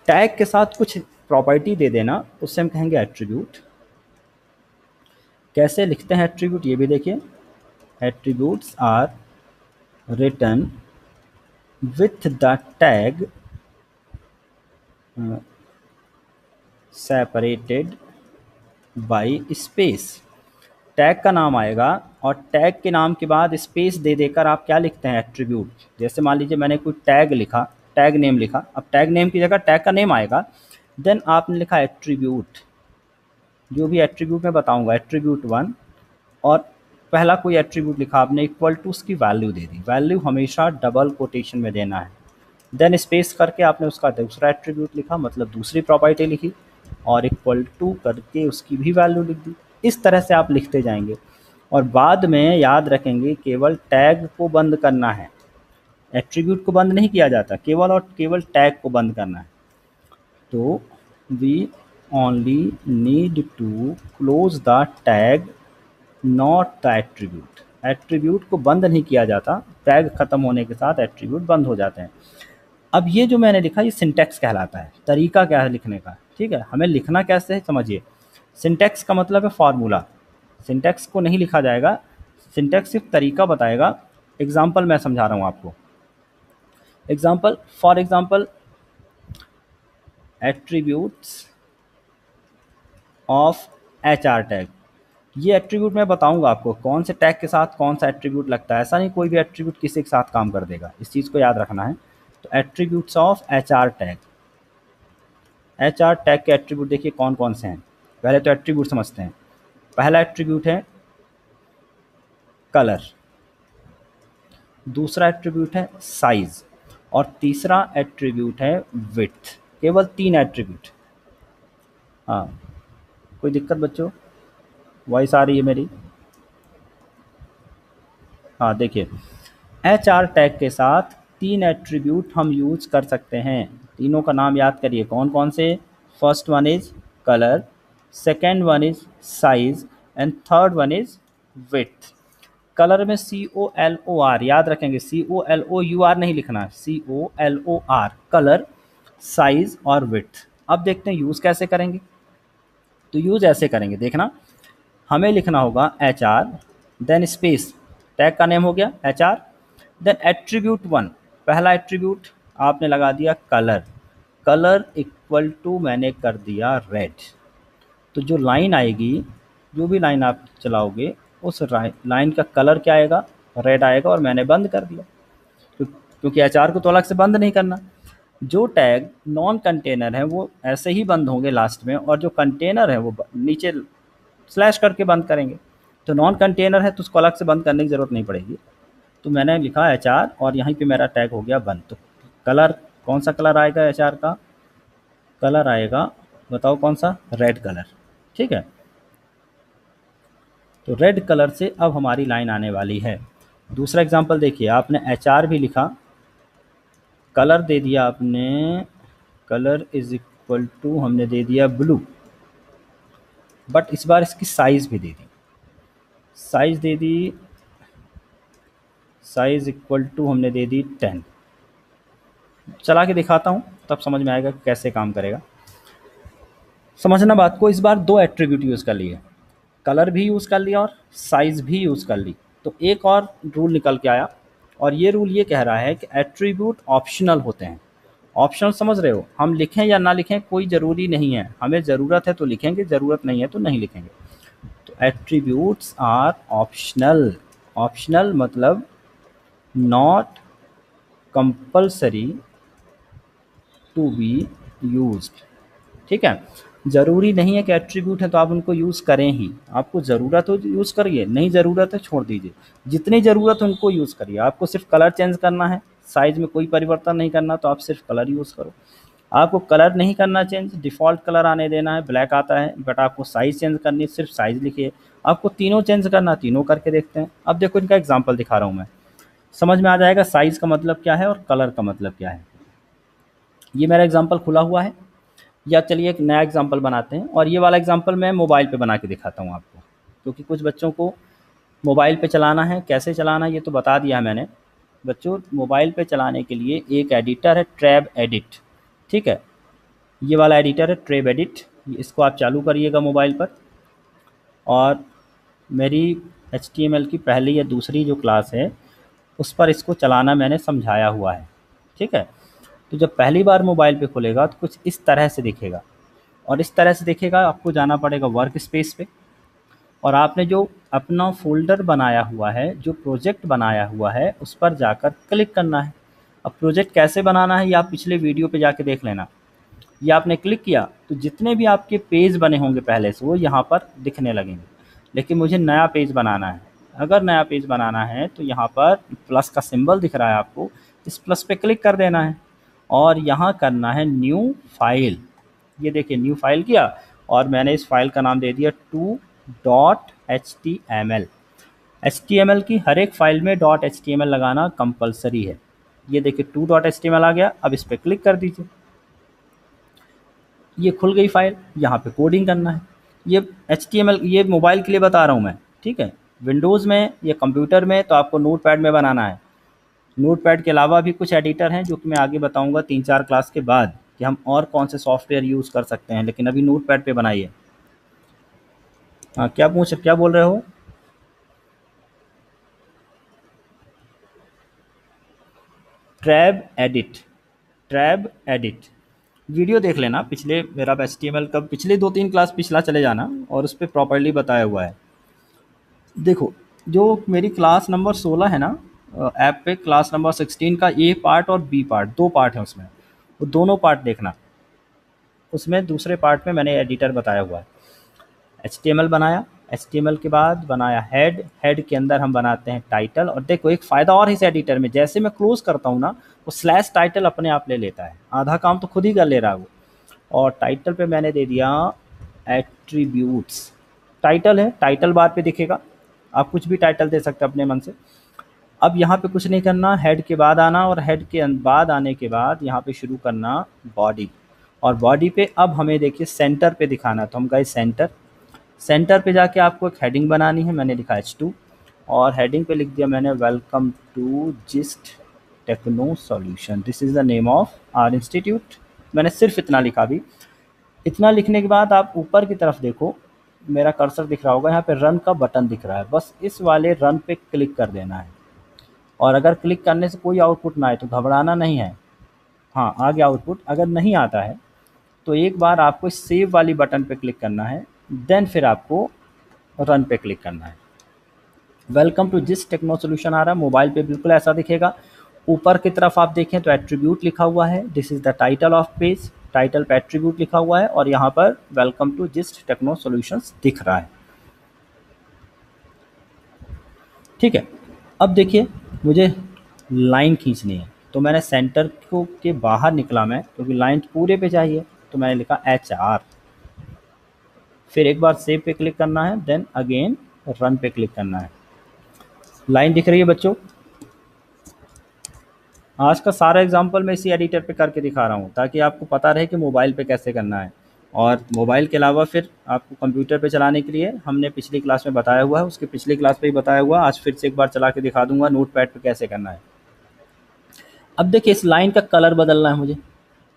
[SPEAKER 1] Tag के साथ कुछ प्रॉपर्टी दे देना, उससे हम कहेंगे एट्रीब्यूट। कैसे लिखते हैं एट्रीब्यूट ये भी देखिए। Attributes are written with the tag separated by space. Tag का नाम आएगा और टैग के नाम के बाद स्पेस दे देकर आप क्या लिखते हैं एट्रीब्यूट। जैसे मान लीजिए मैंने कोई टैग लिखा, टैग नेम लिखा, अब टैग नेम की जगह टैग का नेम आएगा, देन आपने लिखा एट्रीब्यूट, जो भी एट्रीब्यूट मैं बताऊंगा एट्रीब्यूट 1, और पहला कोई एट्रीब्यूट लिखा आपने इक्वल टू उसकी वैल्यू दे दी। वैल्यू हमेशा डबल कोटेशन में देना है। देन स्पेस करके आपने उसका दूसरा एट्रीब्यूट लिखा, मतलब दूसरी प्रॉपर्टी लिखी, और इक्वल टू करके उसकी भी वैल्यू लिख दी। इस तरह से आप लिखते जाएंगे और बाद में याद रखेंगे केवल टैग को बंद करना है, एट्रीब्यूट को बंद नहीं किया जाता, केवल और केवल टैग को बंद करना है। तो we only need to close the tag not the attribute. Attribute को बंद नहीं किया जाता, टैग खत्म होने के साथ एट्रीब्यूट बंद हो जाते हैं। अब ये जो मैंने लिखा ये सिंटैक्स कहलाता है, तरीका क्या है लिखने का, ठीक है। हमें लिखना कैसे है समझिए। सिंटैक्स का मतलब है फार्मूला, सिंटैक्स को नहीं लिखा जाएगा, सिंटैक्स सिर्फ तरीका बताएगा। एग्जाम्पल मैं समझा रहा हूँ आपको। Example, for example attributes of HR tag. ये एट्रीब्यूट मैं बताऊंगा आपको कौन से टैग के साथ कौन सा एट्रीब्यूट लगता है। ऐसा नहीं कोई भी एट्रीब्यूट किसी के साथ काम कर देगा, इस चीज़ को याद रखना है। तो attributes of HR tag, HR tag के एट्रीब्यूट देखिए कौन कौन से हैं। पहले तो एट्रीब्यूट समझते हैं। पहला एट्रीब्यूट है कलर, दूसरा एट्रीब्यूट है साइज, और तीसरा एट्रीब्यूट है विड्थ। केवल 3 एट्रीब्यूट। हाँ, कोई दिक्कत बच्चों, वॉइस आ रही है मेरी? हाँ देखिए, HR टैग के साथ 3 एट्रीब्यूट हम यूज़ कर सकते हैं। तीनों का नाम याद करिए कौन कौन से। First one is colour, second one is size, and third one is width. Colour में COLOR याद रखेंगे, COLOUR नहीं लिखना, COLOR, कलर, साइज और विड्थ। अब देखते हैं यूज़ कैसे करेंगे। तो यूज़ ऐसे करेंगे, देखना, हमें लिखना होगा HR, देन स्पेस, टैग का नेम हो गया HR, देन एट्रीब्यूट 1, पहला एट्रीब्यूट आपने लगा दिया कलर, कलर इक्वल टू मैंने कर दिया रेड। तो जो लाइन आएगी, जो भी लाइन आप चलाओगे, उस लाइन का कलर क्या आएगा, रेड आएगा, और मैंने बंद कर दिया क्योंकि HR को तो अलग से बंद नहीं करना। जो टैग नॉन कंटेनर है वो ऐसे ही बंद होंगे लास्ट में, और जो कंटेनर है वो नीचे स्लैश करके बंद करेंगे। तो नॉन कंटेनर है तो उसको अलग से बंद करने की ज़रूरत नहीं पड़ेगी। तो मैंने लिखा HR और यहीं पे मेरा टैग हो गया बंद। तो कलर, कौन सा कलर आएगा HR का? कलर आएगा, बताओ कौन सा? रेड कलर, ठीक है। तो रेड कलर से अब हमारी लाइन आने वाली है। दूसरा एग्जांपल देखिए, आपने HR भी लिखा, कलर दे दिया आपने, कलर इज इक्वल टू हमने दे दिया ब्लू, बट इस बार इसकी साइज़ भी दे दी, साइज़ दे दी, साइज़ इक्वल टू हमने दे दी 10। चला के दिखाता हूँ तब समझ में आएगा कि कैसे काम करेगा। समझना बात को, इस बार 2 एट्रीब्यूट यूज़ कर लिए, कलर भी यूज़ कर लिया और साइज़ भी यूज़ कर ली। तो एक और रूल निकल के आया, और ये रूल ये कह रहा है कि एट्रीब्यूट ऑप्शनल होते हैं। ऑप्शनल समझ रहे हो, हम लिखें या ना लिखें कोई ज़रूरी नहीं है, हमें ज़रूरत है तो लिखेंगे, ज़रूरत नहीं है तो नहीं लिखेंगे। तो एट्रीब्यूट्स आर ऑप्शनल। ऑप्शनल मतलब not compulsory to be used, ठीक है। ज़रूरी नहीं है कि एट्रीब्यूट है तो आप उनको यूज़ करें ही, आपको ज़रूरत हो यूज़ करिए, नहीं ज़रूरत है छोड़ दीजिए। जितनी ज़रूरत है उनको यूज़ करिए। आपको सिर्फ कलर चेंज करना है, साइज़ में कोई परिवर्तन नहीं करना, तो आप सिर्फ कलर यूज़ करो। आपको कलर नहीं करना चेंज, डिफ़ॉल्ट कलर आने देना है, ब्लैक आता है, बट आपको साइज़ चेंज करनी है, सिर्फ साइज़ लिखिए। आपको तीनों चेंज करना, तीनों करके देखते हैं। अब देखो इनका एग्जाम्पल दिखा रहा हूँ मैं। समझ में आ जाएगा साइज़ का मतलब क्या है और कलर का मतलब क्या है। ये मेरा एग्जांपल खुला हुआ है, या चलिए एक नया एग्जांपल बनाते हैं, और ये वाला एग्जांपल मैं मोबाइल पे बना के दिखाता हूँ आपको, क्योंकि कुछ बच्चों को मोबाइल पे चलाना है। कैसे चलाना है ये तो बता दिया है मैंने। बच्चों, मोबाइल पे चलाने के लिए एक एडिटर है, ट्रैब एडिट। ठीक है, ये वाला एडिटर है ट्रैब एडिट, इसको आप चालू करिएगा मोबाइल पर। और मेरी HTML की पहली या दूसरी जो क्लास है उस पर इसको चलाना मैंने समझाया हुआ है। ठीक है, तो जब पहली बार मोबाइल पे खुलेगा तो कुछ इस तरह से दिखेगा, और इस तरह से दिखेगा। आपको जाना पड़ेगा वर्क स्पेस पे, और आपने जो अपना फ़ोल्डर बनाया हुआ है, जो प्रोजेक्ट बनाया हुआ है, उस पर जाकर क्लिक करना है। अब प्रोजेक्ट कैसे बनाना है ये आप पिछले वीडियो पे जाके देख लेना। ये आपने क्लिक किया तो जितने भी आपके पेज बने होंगे पहले से वो यहाँ पर दिखने लगेंगे। लेकिन मुझे नया पेज बनाना है। अगर नया पेज बनाना है तो यहाँ पर प्लस का सिंबल दिख रहा है आपको, इस प्लस पे क्लिक कर देना है और यहाँ करना है न्यू फाइल। ये देखिए न्यू फाइल किया, और मैंने इस फाइल का नाम दे दिया to.html। HTML की हर एक फाइल में .html लगाना कंपलसरी है। ये देखिए to.html आ गया। अब इस पर क्लिक कर दीजिए, ये खुल गई फाइल। यहाँ पे कोडिंग करना है। ये HTML ये मोबाइल के लिए बता रहा हूँ मैं, ठीक है। विंडोज़ में या कंप्यूटर में तो आपको नोटपैड में बनाना है। नोटपैड के अलावा भी कुछ एडिटर हैं जो कि मैं आगे बताऊंगा 3-4 क्लास के बाद कि हम और कौन से सॉफ्टवेयर यूज़ कर सकते हैं, लेकिन अभी नोटपैड पे बनाइए। हाँ, क्या बोल रहे हो? ट्रैब एडिट, ट्रैब एडिट। वीडियो देख लेना पिछले, मेरा HTML का पिछले 2-3 क्लास पिछला चले जाना, और उस पर प्रॉपर्ली बताया हुआ है। देखो, जो मेरी क्लास नंबर 16 है ना, ऐप पे क्लास नंबर 16 का ए पार्ट और बी पार्ट, 2 पार्ट है उसमें। वो दोनों पार्ट देखना। उसमें दूसरे पार्ट में मैंने एडिटर बताया हुआ है। HTML बनाया, HTML के बाद बनाया हेड, हेड के अंदर हम बनाते हैं टाइटल। और देखो एक फ़ायदा और है इस एडिटर में, जैसे मैं क्लोज़ करता हूँ ना, वो स्लैश टाइटल अपने आप ले लेता है। आधा काम तो खुद ही कर ले रहा है वो। और टाइटल पे मैंने दे दिया एट्रीब्यूट्स। टाइटल है, टाइटल बार पे दिखेगा। आप कुछ भी टाइटल दे सकते हैं अपने मन से। अब यहाँ पे कुछ नहीं करना, हेड के बाद आना, और हेड के बाद आने के बाद यहाँ पे शुरू करना बॉडी। और बॉडी पे अब हमें देखिए सेंटर पे दिखाना, तो हम गए सेंटर। सेंटर पे जाके आपको एक हेडिंग बनानी है। मैंने लिखा H2, और हेडिंग पे लिख दिया मैंने welcome to Gist Techno Solution, this is the name of our institute. मैंने सिर्फ इतना लिखा। भी इतना लिखने के बाद आप ऊपर की तरफ देखो, मेरा कर्सर दिख रहा होगा, यहाँ पे रन का बटन दिख रहा है। बस इस वाले रन पे क्लिक कर देना है। और अगर क्लिक करने से कोई आउटपुट ना आए तो घबराना नहीं है। हाँ, आ गया आउटपुट। अगर नहीं आता है तो एक बार आपको इस सेव वाली बटन पे क्लिक करना है, देन फिर आपको रन पे क्लिक करना है। वेलकम टू जिस टेक्नो सोल्यूशन आ रहा है मोबाइल पे, बिल्कुल ऐसा दिखेगा। ऊपर की तरफ आप देखें तो एट्रीब्यूट लिखा हुआ है, this is the title of page. Title पे एट्रीब्यूट लिखा हुआ है, और यहाँ पर वेलकम टू जिस टेक्नो सोल्यूशंस दिख रहा है। ठीक है, अब देखिए मुझे लाइन खींचनी है, तो मैंने सेंटर को के बाहर निकला मैं, क्योंकि लाइन पूरे पे चाहिए, तो मैंने लिखा HR। फिर एक बार सेव पे क्लिक करना है, देन अगेन रन पे क्लिक करना है। लाइन दिख रही है बच्चों? आज का सारा एग्जांपल मैं इसी एडिटर पे करके दिखा रहा हूँ, ताकि आपको पता रहे कि मोबाइल पे कैसे करना है। और मोबाइल के अलावा फिर आपको कंप्यूटर पे चलाने के लिए हमने पिछली क्लास में बताया हुआ है, उसके पिछली क्लास पे ही बताया हुआ। आज फिर से एक बार चला के दिखा दूंगा नोटपैड पे कैसे करना है। अब देखिए इस लाइन का कलर बदलना है मुझे,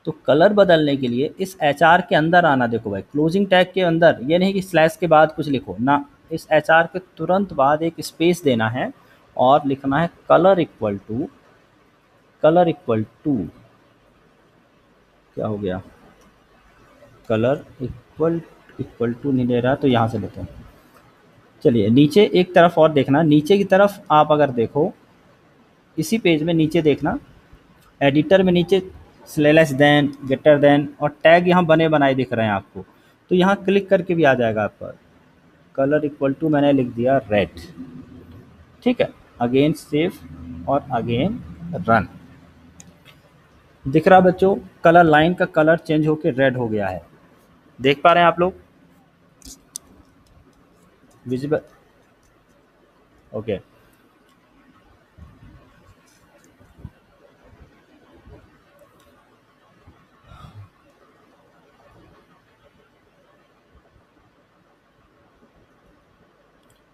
[SPEAKER 1] तो कलर बदलने के लिए इस HR के अंदर आना। देखो भाई, क्लोजिंग टैग के अंदर, ये नहीं कि स्लैश के बाद कुछ लिखो ना, इस HR के तुरंत बाद एक स्पेस देना है और लिखना है colour equal to, colour equal to, क्या हो गया, कलर इक्वल, इक्वल टू नहीं ले रहा, तो यहाँ से लेते हैं। चलिए नीचे एक तरफ और देखना, नीचे की तरफ आप अगर देखो, इसी पेज में नीचे देखना, एडिटर में नीचे लेस देन, ग्रेटर देन और टैग यहाँ बने बनाए दिख रहे हैं आपको, तो यहाँ क्लिक करके भी आ जाएगा आपका। कलर इक्वल टू मैंने लिख दिया रेड। ठीक है, अगेन सेव और अगेन रन। दिख रहा बच्चों, कलर, लाइन का कलर चेंज होके रेड हो गया है। देख पा रहे हैं आप लोग? Visible, okay.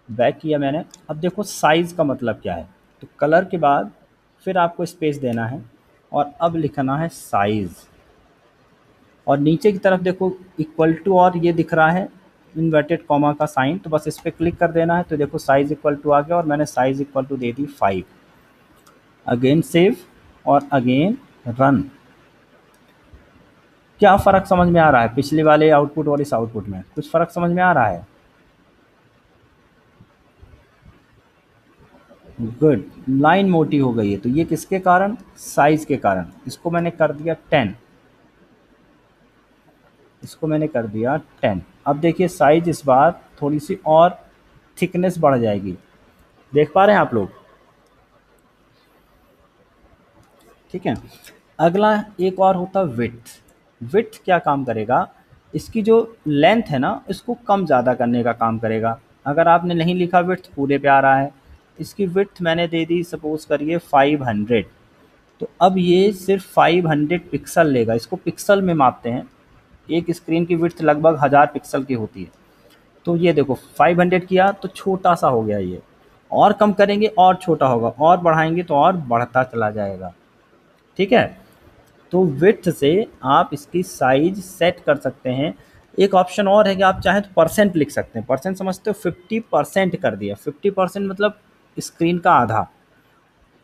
[SPEAKER 1] बैक किया मैंने। अब देखो साइज़ का मतलब क्या है, तो कलर के बाद फिर आपको स्पेस देना है और अब लिखना है साइज़, और नीचे की तरफ देखो इक्वल टू और ये दिख रहा है इन्वर्टेड कॉमा का साइन, तो बस इस पर क्लिक कर देना है। तो देखो साइज़ इक्वल टू आ गया और मैंने साइज़ इक्वल टू दे दी 5। अगेन सेव और अगेन रन। क्या फ़र्क समझ में आ रहा है पिछले वाले आउटपुट और इस आउटपुट में? कुछ फ़र्क समझ में आ रहा है? गुड। लाइन मोटी हो गई है, तो ये किसके कारण? साइज़ के कारण। इसको मैंने कर दिया 10, इसको मैंने कर दिया 10। अब देखिए साइज़ इस बार थोड़ी सी और थिकनेस बढ़ जाएगी, देख पा रहे हैं आप लोग? ठीक है। अगला एक और होता है विड्थ। विड्थ क्या काम करेगा? इसकी जो लेंथ है ना, इसको कम ज़्यादा करने का काम करेगा। अगर आपने नहीं लिखा विड्थ पूरे पे आ रहा है, इसकी विड्थ मैंने दे दी सपोज़ करिए 500, तो अब ये सिर्फ 500 पिक्सल लेगा। इसको पिक्सल में मापते हैं, एक स्क्रीन की विड्थ लगभग 1000 पिक्सल की होती है। तो ये देखो 500 किया तो छोटा सा हो गया ये, और कम करेंगे और छोटा होगा, और बढ़ाएंगे तो और बढ़ता चला जाएगा। ठीक है। तो विड्थ से आप इसकी साइज सेट कर सकते हैं। एक ऑप्शन और है कि आप चाहें तो परसेंट लिख सकते हैं। परसेंट समझते हो? 50% कर दिया। 50% मतलब स्क्रीन का आधा,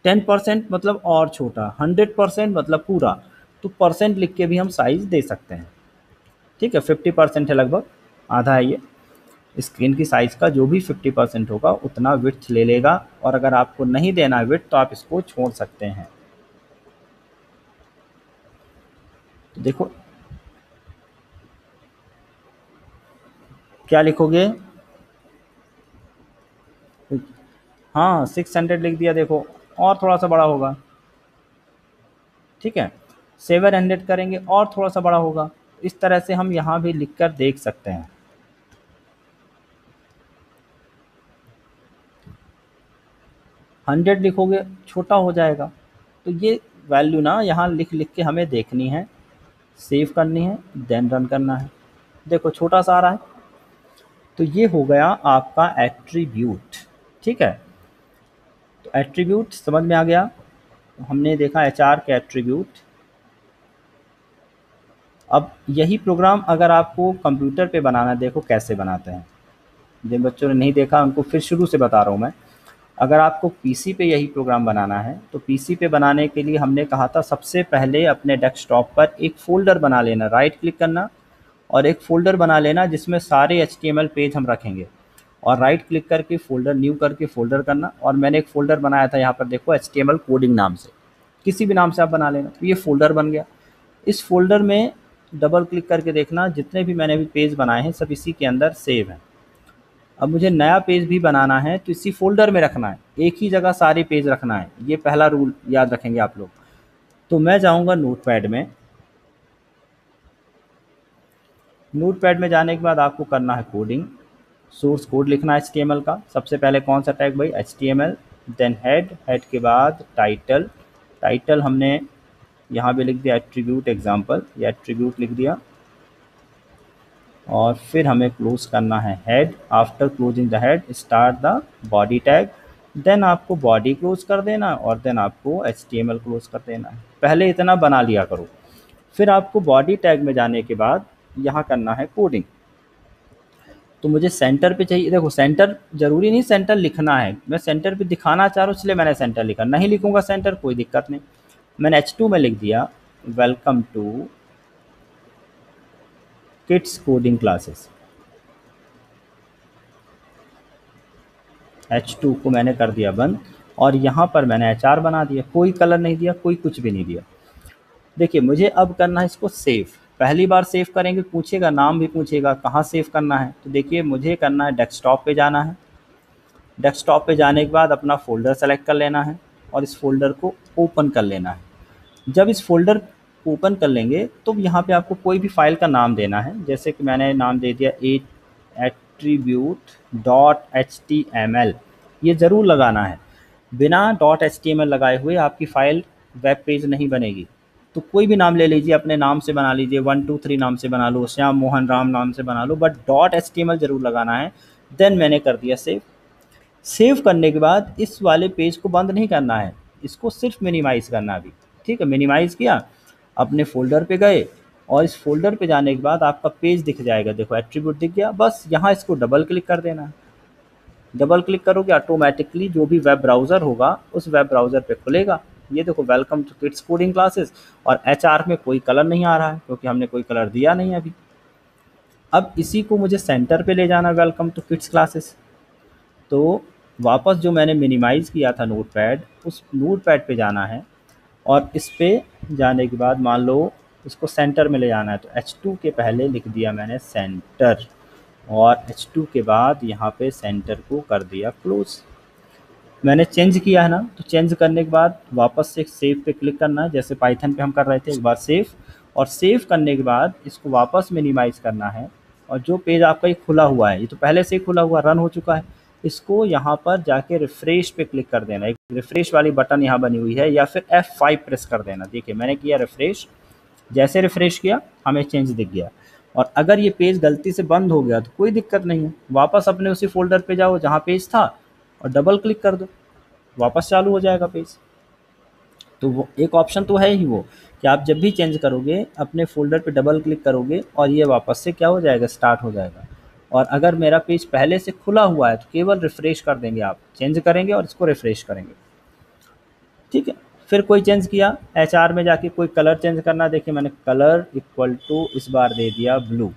[SPEAKER 1] 10% मतलब और छोटा, 100% मतलब पूरा। तो परसेंट लिख के भी हम साइज़ दे सकते हैं। ठीक है। 50% है, लगभग आधा है ये। स्क्रीन की साइज़ का जो भी 50% होगा उतना विड्थ ले लेगा, और अगर आपको नहीं देना है विड्थ तो आप इसको छोड़ सकते हैं। तो देखो क्या लिखोगे? हाँ 600 लिख दिया, देखो और थोड़ा सा बड़ा होगा। ठीक है। 700 करेंगे और थोड़ा सा बड़ा होगा। इस तरह से हम यहाँ भी लिख कर देख सकते हैं। 100 लिखोगे छोटा हो जाएगा। तो ये वैल्यू ना यहाँ लिख लिख के हमें देखनी है, सेव करनी है, देन रन करना है। देखो छोटा सा आ रहा है। तो ये हो गया आपका एट्रीब्यूट। ठीक है। तो एट्रीब्यूट समझ में आ गया। हमने देखा एचआर के एट्रीब्यूट। अब यही प्रोग्राम अगर आपको कंप्यूटर पे बनाना है, देखो कैसे बनाते हैं। जिन बच्चों ने नहीं देखा उनको फिर शुरू से बता रहा हूँ मैं। अगर आपको पीसी पे यही प्रोग्राम बनाना है, तो पीसी पे बनाने के लिए हमने कहा था सबसे पहले अपने डेस्कटॉप पर एक फ़ोल्डर बना लेना, राइट क्लिक करना और एक फ़ोल्डर बना लेना जिसमें सारे एचटीएमएल पेज हम रखेंगे, और राइट क्लिक करके फ़ोल्डर न्यू करके फ़ोल्डर करना। और मैंने एक फ़ोल्डर बनाया था यहाँ पर देखो एचटीएमएल कोडिंग नाम से, किसी भी नाम से आप बना लेना। तो ये फ़ोल्डर बन गया। इस फ़ोल्डर में डबल क्लिक करके देखना, जितने भी मैंने अभी पेज बनाए हैं सब इसी के अंदर सेव हैं। अब मुझे नया पेज भी बनाना है तो इसी फ़ोल्डर में रखना है, एक ही जगह सारे पेज रखना है। ये पहला रूल याद रखेंगे आप लोग। तो मैं जाऊँगा नोटपैड में। नोटपैड में जाने के बाद आपको करना है कोडिंग। सोर्स कोड लिखना है एचटीएमएल का। सबसे पहले कौन सा टैग भाई? एचटीएमएल। देन हेड, हेड के बाद टाइटल। टाइटल हमने यहाँ पे लिख दिया एट्रीब्यूट एग्जाम्पल, या एट्रीब्यूट लिख दिया। और फिर हमें क्लोज करना है head. After closing the head start the body tag. Then आपको बॉडी क्लोज कर देना और देन आपको एचटीएमएल क्लोज कर देना है। पहले इतना बना लिया करो। फिर आपको बॉडी टैग में जाने के बाद यहाँ करना है कोडिंग। तो मुझे सेंटर पे चाहिए। देखो सेंटर ज़रूरी नहीं सेंटर लिखना है, मैं सेंटर पे दिखाना चाह रहा हूँ इसलिए मैंने सेंटर लिखा। नहीं लिखूँगा सेंटर कोई दिक्कत नहीं। मैंने H2 में लिख दिया welcome to kids coding classes. H2 को मैंने कर दिया बंद, और यहाँ पर मैंने HR बना दिया। कोई कलर नहीं दिया, कोई कुछ भी नहीं दिया। देखिए मुझे अब करना है इसको सेव। पहली बार सेव करेंगे पूछेगा, नाम भी पूछेगा कहाँ सेव करना है। तो देखिए मुझे करना है डेस्कटॉप पे जाना है। डेस्कटॉप पे जाने के बाद अपना फ़ोल्डर सेलेक्ट कर लेना है और इस फ़ोल्डर को ओपन कर लेना है। जब इस फ़ोल्डर ओपन कर लेंगे तो यहाँ पे आपको कोई भी फ़ाइल का नाम देना है। जैसे कि मैंने नाम दे दिया attribute.html। ये ज़रूर लगाना है, बिना .html लगाए हुए आपकी फ़ाइल वेब पेज नहीं बनेगी। तो कोई भी नाम ले लीजिए, अपने नाम से बना लीजिए, 123 नाम से बना लो, श्याम मोहन राम नाम से बना लो, बट .html ज़रूर लगाना है। देन मैंने कर दिया सेव। सेव करने के बाद इस वाले पेज को बंद नहीं करना है, इसको सिर्फ मिनिमाइज़ करना है अभी। ठीक है, मिनिमाइज़ किया, अपने फ़ोल्डर पे गए और इस फ़ोल्डर पे जाने के बाद आपका पेज दिख जाएगा, देखो एट्रीब्यूट दिख गया। बस यहाँ इसको डबल क्लिक कर देना है। डबल क्लिक करोगे ऑटोमेटिकली जो भी वेब ब्राउज़र होगा उस वेब ब्राउज़र पे खुलेगा। ये देखो, welcome to kids coding classes, और एचआर में कोई कलर नहीं आ रहा है क्योंकि हमने कोई कलर दिया नहीं अभी। अब इसी को मुझे सेंटर पे ले जाना, वेलकम टू किड्स क्लासेस। तो वापस जो मैंने मिनिमाइज़ किया था नोटपैड, उस नोटपैड पे जाना है और इस पे जाने के बाद मान लो इसको सेंटर में ले जाना है, तो H2 के पहले लिख दिया मैंने सेंटर, और H2 के बाद यहाँ पे सेंटर को कर दिया क्लोज। मैंने चेंज किया है ना, तो चेंज करने के बाद वापस से सेव पे क्लिक करना है, जैसे पाइथन पे हम कर रहे थे, एक बार सेव, और सेव करने के बाद इसको वापस मिनिमाइज़ करना है। और जो पेज आपका ये खुला हुआ है, ये तो पहले से ही खुला हुआ रन हो चुका है, इसको यहाँ पर जाके रिफ्रेश पे क्लिक कर देना। एक रिफ्रेश वाली बटन यहाँ बनी हुई है, या फिर F5 प्रेस कर देना। देखिए मैंने किया रिफ्रेश, जैसे रिफ्रेश किया हमें चेंज दिख गया। और अगर ये पेज गलती से बंद हो गया तो कोई दिक्कत नहीं है, वापस अपने उसी फोल्डर पे जाओ जहाँ पेज था और डबल क्लिक कर दो, वापस चालू हो जाएगा पेज। तो वो एक ऑप्शन तो है ही वो, कि आप जब भी चेंज करोगे अपने फ़ोल्डर पे डबल क्लिक करोगे और ये वापस से क्या हो जाएगा, स्टार्ट हो जाएगा। और अगर मेरा पेज पहले से खुला हुआ है तो केवल रिफ़्रेश कर देंगे, आप चेंज करेंगे और इसको रिफ़्रेश करेंगे। ठीक है, फिर कोई चेंज किया, एचआर में जाके कोई कलर चेंज करना, देखिए मैंने कलर इक्वल टू इस बार दे दिया ब्लू,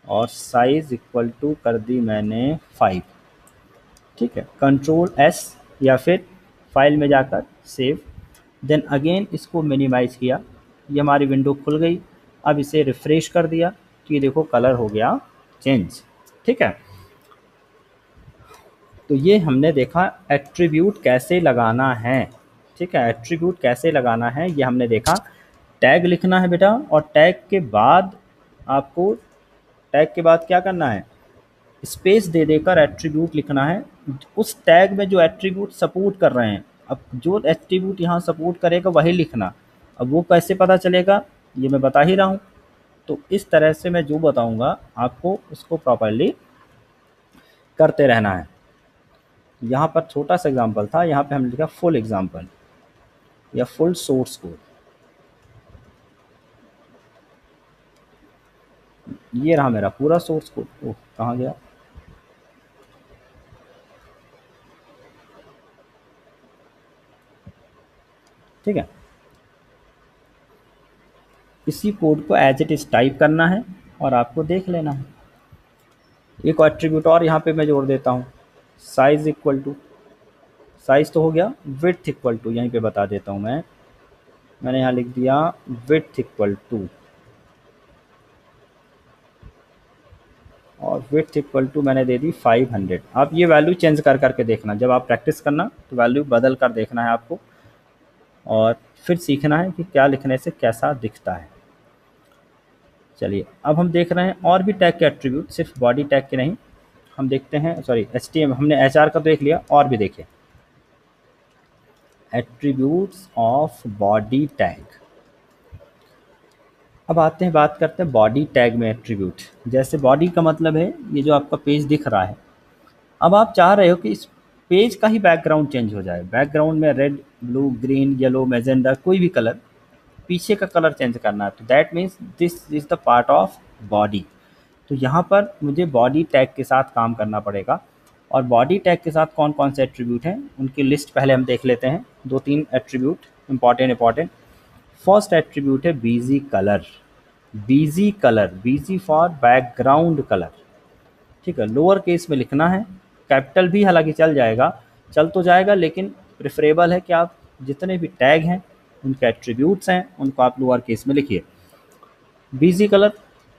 [SPEAKER 1] और साइज़ इक्वल टू कर दी मैंने 5। ठीक है, कंट्रोल एस, या फिर फाइल में जाकर सेव, देन अगेन इसको मिनिमाइज़ किया, ये हमारी विंडो खुल गई। अब इसे रिफ़्रेश कर दिया तो ये देखो कलर हो गया चेंज। ठीक है, तो ये हमने देखा एट्रीब्यूट कैसे लगाना है। ठीक है, एट्रीब्यूट कैसे लगाना है ये हमने देखा। टैग लिखना है बेटा, और टैग के बाद आपको, टैग के बाद क्या करना है, स्पेस दे देकर एट्रीब्यूट लिखना है, उस टैग में जो एट्रीब्यूट सपोर्ट कर रहे हैं। अब जो एट्रीब्यूट यहाँ सपोर्ट करेगा वही लिखना। अब वो कैसे पता चलेगा, ये मैं बता ही रहा हूँ। तो इस तरह से मैं जो बताऊँगा आपको उसको प्रॉपरली करते रहना है। यहाँ पर छोटा सा एग्जाम्पल था, यहाँ पे हमने लिखा फुल एग्जाम्पल या फुल सोर्स कोड। ये रहा मेरा पूरा सोर्स कोड। ओह, कहाँ गया, ठीक है। इसी कोड को एज इट इज़ टाइप करना है और आपको देख लेना है। एक एट्रीब्यूट और यहाँ पे मैं जोड़ देता हूँ, साइज़ इक्वल टू, साइज़ तो हो गया, विड्थ इक्वल टू यहीं पे बता देता हूँ मैंने यहाँ लिख दिया विड्थ इक्वल टू, और विड्थ इक्वल टू मैंने दे दी 500। आप ये वैल्यू चेंज कर करके देखना, जब आप प्रैक्टिस करना तो वैल्यू बदल कर देखना है आपको, और फिर सीखना है कि क्या लिखने से कैसा दिखता है। चलिए अब हम देख रहे हैं और भी टैग के एट्रीब्यूट, सिर्फ बॉडी टैग के नहीं। हम देखते हैं, सॉरी HTML हमने HR का देख लिया, और भी देखिए एट्रीब्यूट्स ऑफ बॉडी टैग। अब आते हैं, बात करते हैं बॉडी टैग में एट्रीब्यूट। जैसे बॉडी का मतलब है ये जो आपका पेज दिख रहा है, अब आप चाह रहे हो कि इस पेज का ही बैकग्राउंड चेंज हो जाए, बैकग्राउंड में रेड, ब्लू, ग्रीन, येलो, मैजेंडा, कोई भी कलर, पीछे का कलर चेंज करना है, तो that means this is the part of body. तो यहाँ पर मुझे बॉडी टैग के साथ काम करना पड़ेगा। और बॉडी टैग के साथ कौन कौन से एट्रीब्यूट हैं उनकी लिस्ट पहले हम देख लेते हैं, 2-3 एट्रीब्यूट इंपॉर्टेंट। फर्स्ट एट्रीब्यूट है BG colour. BG colour, BG for background colour. ठीक है, लोअर केस में लिखना है, कैपिटल भी हालांकि चल जाएगा, चल तो जाएगा, लेकिन प्रेफरेबल है कि आप जितने भी टैग हैं उनके एट्रीब्यूट्स हैं उनको आप लोअर केस में लिखिए। BG colour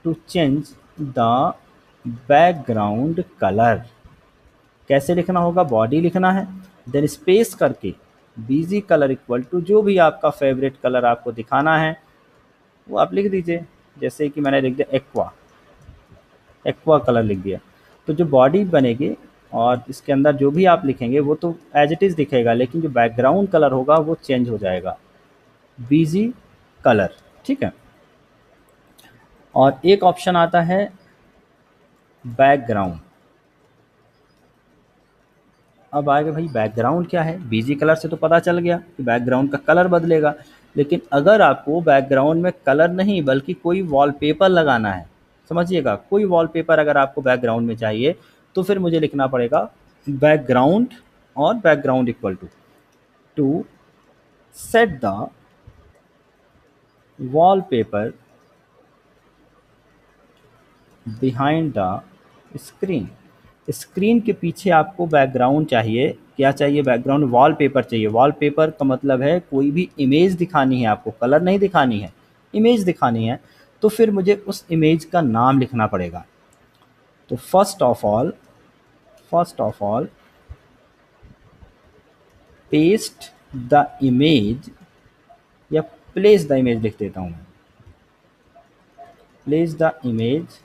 [SPEAKER 1] to change the background colour. कैसे लिखना होगा, बॉडी लिखना है, देन स्पेस करके बीजी कलर इक्वल टू जो भी आपका फेवरेट कलर आपको दिखाना है वो आप लिख दीजिए। जैसे कि मैंने लिख दिया एक्वा, एक्वा कलर लिख दिया। तो जो बॉडी बनेगी और इसके अंदर जो भी आप लिखेंगे वो तो एज इट इज़ दिखेगा, लेकिन जो बैकग्राउंड कलर होगा वो चेंज हो जाएगा, बीजी कलर। ठीक है, और एक ऑप्शन आता है बैकग्राउंड। अब आगे भाई बैकग्राउंड क्या है, बीजी कलर से तो पता चल गया कि बैकग्राउंड का कलर बदलेगा। लेकिन अगर आपको बैकग्राउंड में कलर नहीं बल्कि कोई वॉलपेपर लगाना है, समझिएगा, कोई वॉलपेपर अगर आपको बैकग्राउंड में चाहिए, तो फिर मुझे लिखना पड़ेगा बैकग्राउंड और background equal to set the wallpaper behind the screen. Screen के पीछे आपको बैकग्राउंड चाहिए, क्या चाहिए, बैकग्राउंड वॉलपेपर चाहिए। वॉलपेपर का मतलब है कोई भी इमेज दिखानी है आपको, कलर नहीं दिखानी है, इमेज दिखानी है, तो फिर मुझे उस इमेज का नाम लिखना पड़ेगा। तो first of all paste the image, या प्लेस द इमेज लिख देता हूँ मैं, place the image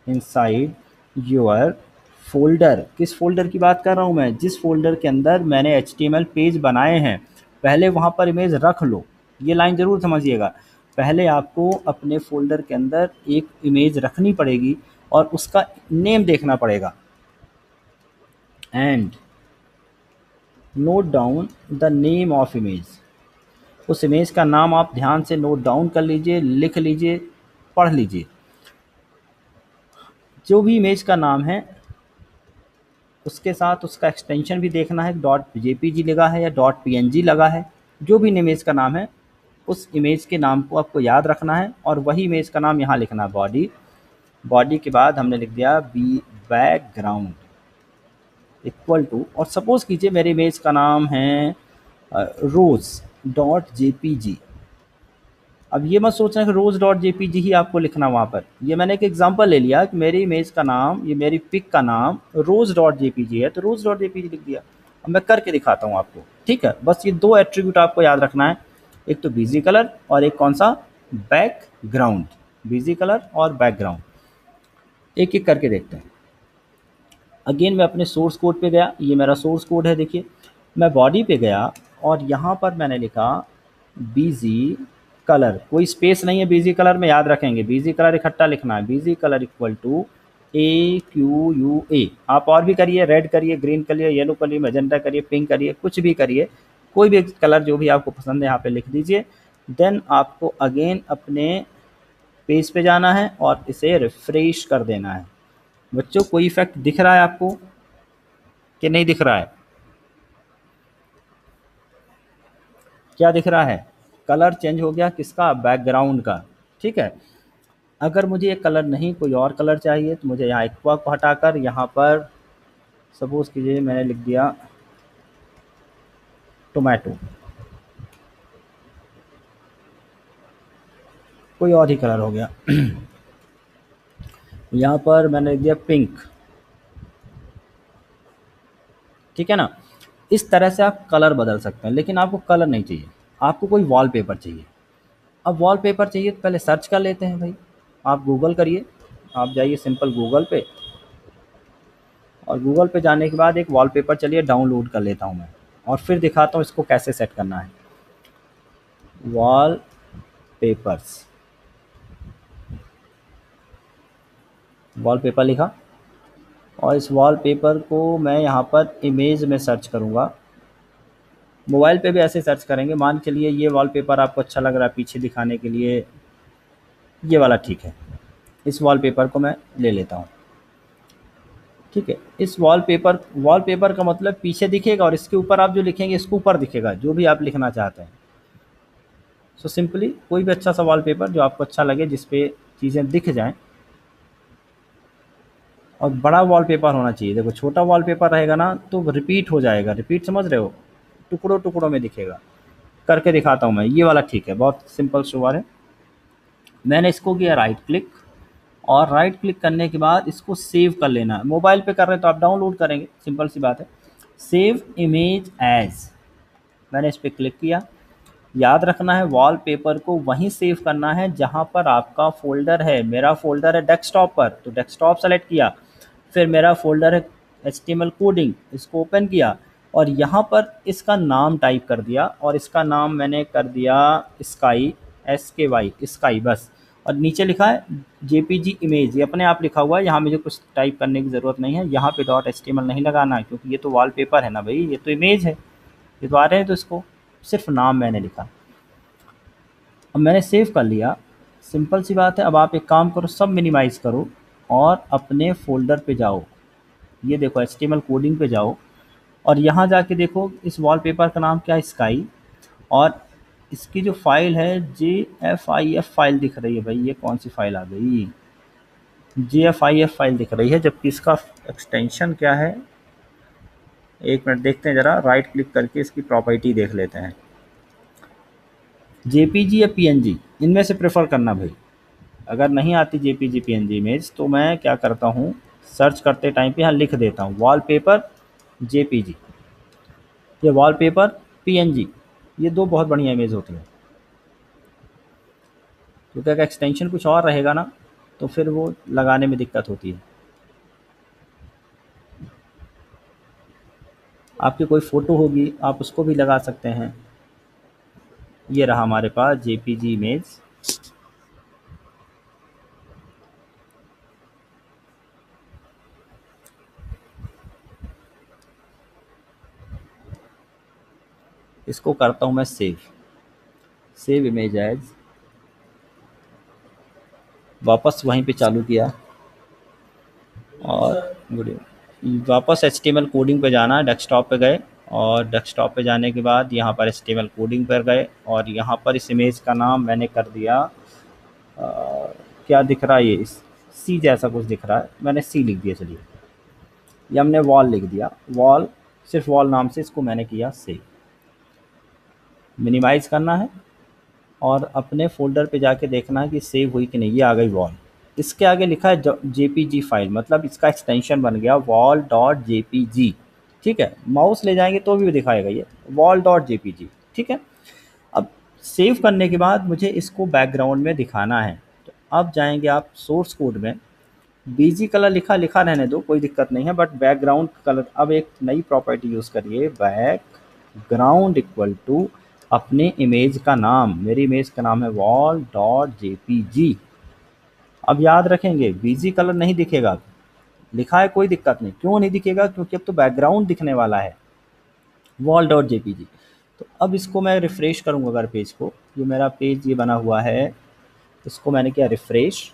[SPEAKER 1] inside your folder. किस फ़ोल्डर की बात कर रहा हूँ मैं, जिस फ़ोल्डर के अंदर मैंने HTML पेज बनाए हैं, पहले वहाँ पर इमेज रख लो। ये लाइन ज़रूर समझिएगा, पहले आपको अपने फ़ोल्डर के अंदर एक इमेज रखनी पड़ेगी और उसका नेम देखना पड़ेगा। And note down the name of image, उस इमेज का नाम आप ध्यान से नोट डाउन कर लीजिए, लिख लीजिए, पढ़ लीजिए। जो भी इमेज का नाम है उसके साथ उसका एक्सटेंशन भी देखना है, .jpg लगा है या .png लगा है। जो भी इमेज का नाम है उस इमेज के नाम को आपको याद रखना है और वही इमेज का नाम यहाँ लिखना है, बॉडी के बाद हमने लिख दिया बी बैकग्राउंड इक्वल टू, और सपोज कीजिए मेरे इमेज का नाम है rose.jpg। अब ये मत सोचना कि rose.jpg ही आपको लिखना वहाँ पर, ये मैंने एक एग्जांपल ले लिया कि मेरी इमेज का नाम, ये मेरी पिक का नाम rose.jpg है तो rose.jpg लिख दिया। अब मैं करके दिखाता हूँ आपको, ठीक है। बस ये दो एट्रीब्यूट आपको याद रखना है, एक तो बिजी कलर और एक कौन सा, बैकग्राउंड। बिजी कलर और बैकग्राउंड, एक एक करके देखते हैं। अगेन मैं अपने सोर्स कोड पे गया, ये मेरा सोर्स कोड है, देखिए मैं बॉडी पे गया और यहाँ पर मैंने लिखा बीजी कलर, कोई स्पेस नहीं है बीजी कलर में, याद रखेंगे बीजी कलर इकट्ठा लिखना है, BG colour equal to AQUA। आप और भी करिए, रेड करिए, ग्रीन करिए, येलो करिए, मैजेंटा करिए, पिंक करिए, कुछ भी करिए, कोई भी कलर जो भी आपको पसंद है यहाँ पे लिख दीजिए। देन आपको अगेन अपने पेज पे जाना है और इसे रिफ्रेश कर देना है। बच्चों कोई इफेक्ट दिख रहा है आपको कि नहीं दिख रहा है, क्या दिख रहा है, कलर चेंज हो गया किसका, बैकग्राउंड का, ठीक है। अगर मुझे ये कलर नहीं कोई और कलर चाहिए तो मुझे यहाँ एक्वा को हटाकर यहाँ पर सपोज कीजिए मैंने लिख दिया टोमेटो, कोई और ही कलर हो गया यहाँ पर मैंने लिख दिया पिंक, ठीक है ना। इस तरह से आप कलर बदल सकते हैं, लेकिन आपको कलर नहीं चाहिए, आपको कोई वॉलपेपर चाहिए। अब वॉलपेपर चाहिए तो पहले सर्च कर लेते हैं भाई, आप गूगल करिए, आप जाइए सिंपल गूगल पे और गूगल पे जाने के बाद एक वॉलपेपर चलिए डाउनलोड कर लेता हूँ मैं और फिर दिखाता हूँ इसको कैसे सेट करना है। वॉल पेपर्स, वॉलपेपर लिखा और इस वॉलपेपर को मैं यहाँ पर इमेज में सर्च करूँगा। मोबाइल पे भी ऐसे सर्च करेंगे, मान के चलिए ये वॉलपेपर आपको अच्छा लग रहा है पीछे दिखाने के लिए, ये वाला ठीक है, इस वॉलपेपर को मैं ले लेता हूँ, ठीक है। इस वॉलपेपर का मतलब पीछे दिखेगा और इसके ऊपर आप जो लिखेंगे इसके ऊपर दिखेगा जो भी आप लिखना चाहते हैं। सो सिंपली कोई भी अच्छा सा वॉलपेपर जो आपको अच्छा लगे, जिस पे चीज़ें दिख जाएं, और बड़ा वॉलपेपर होना चाहिए। देखो छोटा वॉलपेपर रहेगा ना तो रिपीट हो जाएगा, रिपीट समझ रहे हो, टुकड़ों टुकड़ों में दिखेगा। करके दिखाता हूँ मैं, ये वाला ठीक है, बहुत सिंपल शुरुआत है। मैंने इसको किया राइट क्लिक और राइट क्लिक करने के बाद इसको सेव कर लेना है। मोबाइल पे कर रहे हैं तो आप डाउनलोड करेंगे, सिंपल सी बात है। सेव इमेज एज, मैंने इस पर क्लिक किया। याद रखना है वॉलपेपर को वहीं सेव करना है जहां पर आपका फ़ोल्डर है। मेरा फ़ोल्डर है डेस्कटॉप पर तो डेस्कटॉप सेलेक्ट किया, फिर मेरा फ़ोल्डर है HTML कोडिंग, इसको ओपन किया और यहाँ पर इसका नाम टाइप कर दिया और इसका नाम मैंने कर दिया स्काई, SKY स्काई बस। और नीचे लिखा है जेपीजी इमेज, ये अपने आप लिखा हुआ है, यहाँ मुझे कुछ टाइप करने की ज़रूरत नहीं है, यहाँ पे डॉट एचटीएमएल नहीं लगाना है क्योंकि ये तो वॉलपेपर है ना भाई, ये तो इमेज है, ये तो आ रहे हैं, तो इसको सिर्फ नाम मैंने लिखा। अब मैंने सेव कर लिया, सिंपल सी बात है। अब आप एक काम करो, सब मिनिमाइज़ करो और अपने फ़ोल्डर पे जाओ, ये देखो एचटीएमएल कोडिंग पे जाओ और यहाँ जाके देखो इस वॉलपेपर का नाम क्या है, स्काई, और इसकी जो फाइल है JFIF फाइल दिख रही है भाई, ये कौन सी फाइल आ गई, JFIF फाइल दिख रही है, जबकि इसका एक्सटेंशन क्या है, एक मिनट देखते हैं ज़रा, राइट क्लिक करके इसकी प्रॉपर्टी देख लेते हैं। JPG या PNG, इनमें से प्रेफर करना भाई। अगर नहीं आती JPG PNG इमेज तो मैं क्या करता हूँ, सर्च करते टाइम पे यहाँ लिख देता हूँ वॉलपेपर JPG या वॉलपेपर PNG, ये दो बहुत बढ़िया इमेज होती है, क्योंकि अगर एक्सटेंशन कुछ और रहेगा ना तो फिर वो लगाने में दिक्कत होती है। आपकी कोई फ़ोटो होगी आप उसको भी लगा सकते हैं। ये रहा हमारे पास JPG इमेज, इसको करता हूँ मैं सेव इमेज एज, वापस वहीं पे चालू किया और वापस HTML कोडिंग पे जाना, डेस्कटॉप पे गए और डेस्कटॉप पे जाने के बाद यहाँ पर HTML कोडिंग पर गए और यहाँ पर इस इमेज का नाम मैंने कर दिया क्या दिख रहा है, ये सी जैसा कुछ दिख रहा है, मैंने सी लिख दिया, चलिए ये हमने वॉल लिख दिया, वॉल, सिर्फ वॉल नाम से इसको मैंने किया सेव। मिनिमाइज़ करना है और अपने फ़ोल्डर पे जाके देखना है कि सेव हुई कि नहीं, ये आ गई वॉल। इसके आगे लिखा है JPG फाइल, मतलब इसका एक्सटेंशन बन गया wall.jpg, ठीक है, माउस ले जाएंगे तो भी दिखाएगा ये wall.jpg, ठीक है। अब सेव करने के बाद मुझे इसको बैकग्राउंड में दिखाना है, तो अब जाएंगे आप सोर्स कोड में, BG कलर लिखा रहने दो, कोई दिक्कत नहीं है, बट बैकग्राउंड कलर, अब एक नई प्रॉपर्टी यूज़ करिए, बैकग्राउंड इक्वल टू अपने इमेज का नाम, मेरी इमेज का नाम है wall.jpg। अब याद रखेंगे BG कलर नहीं दिखेगा, लिखा है कोई दिक्कत नहीं, क्यों नहीं दिखेगा, क्योंकि अब तो बैकग्राउंड दिखने वाला है wall.jpg। तो अब इसको मैं रिफ़्रेश करूँगा अगर पेज को, ये मेरा पेज ये बना हुआ है, इसको मैंने किया रिफ़्रेश,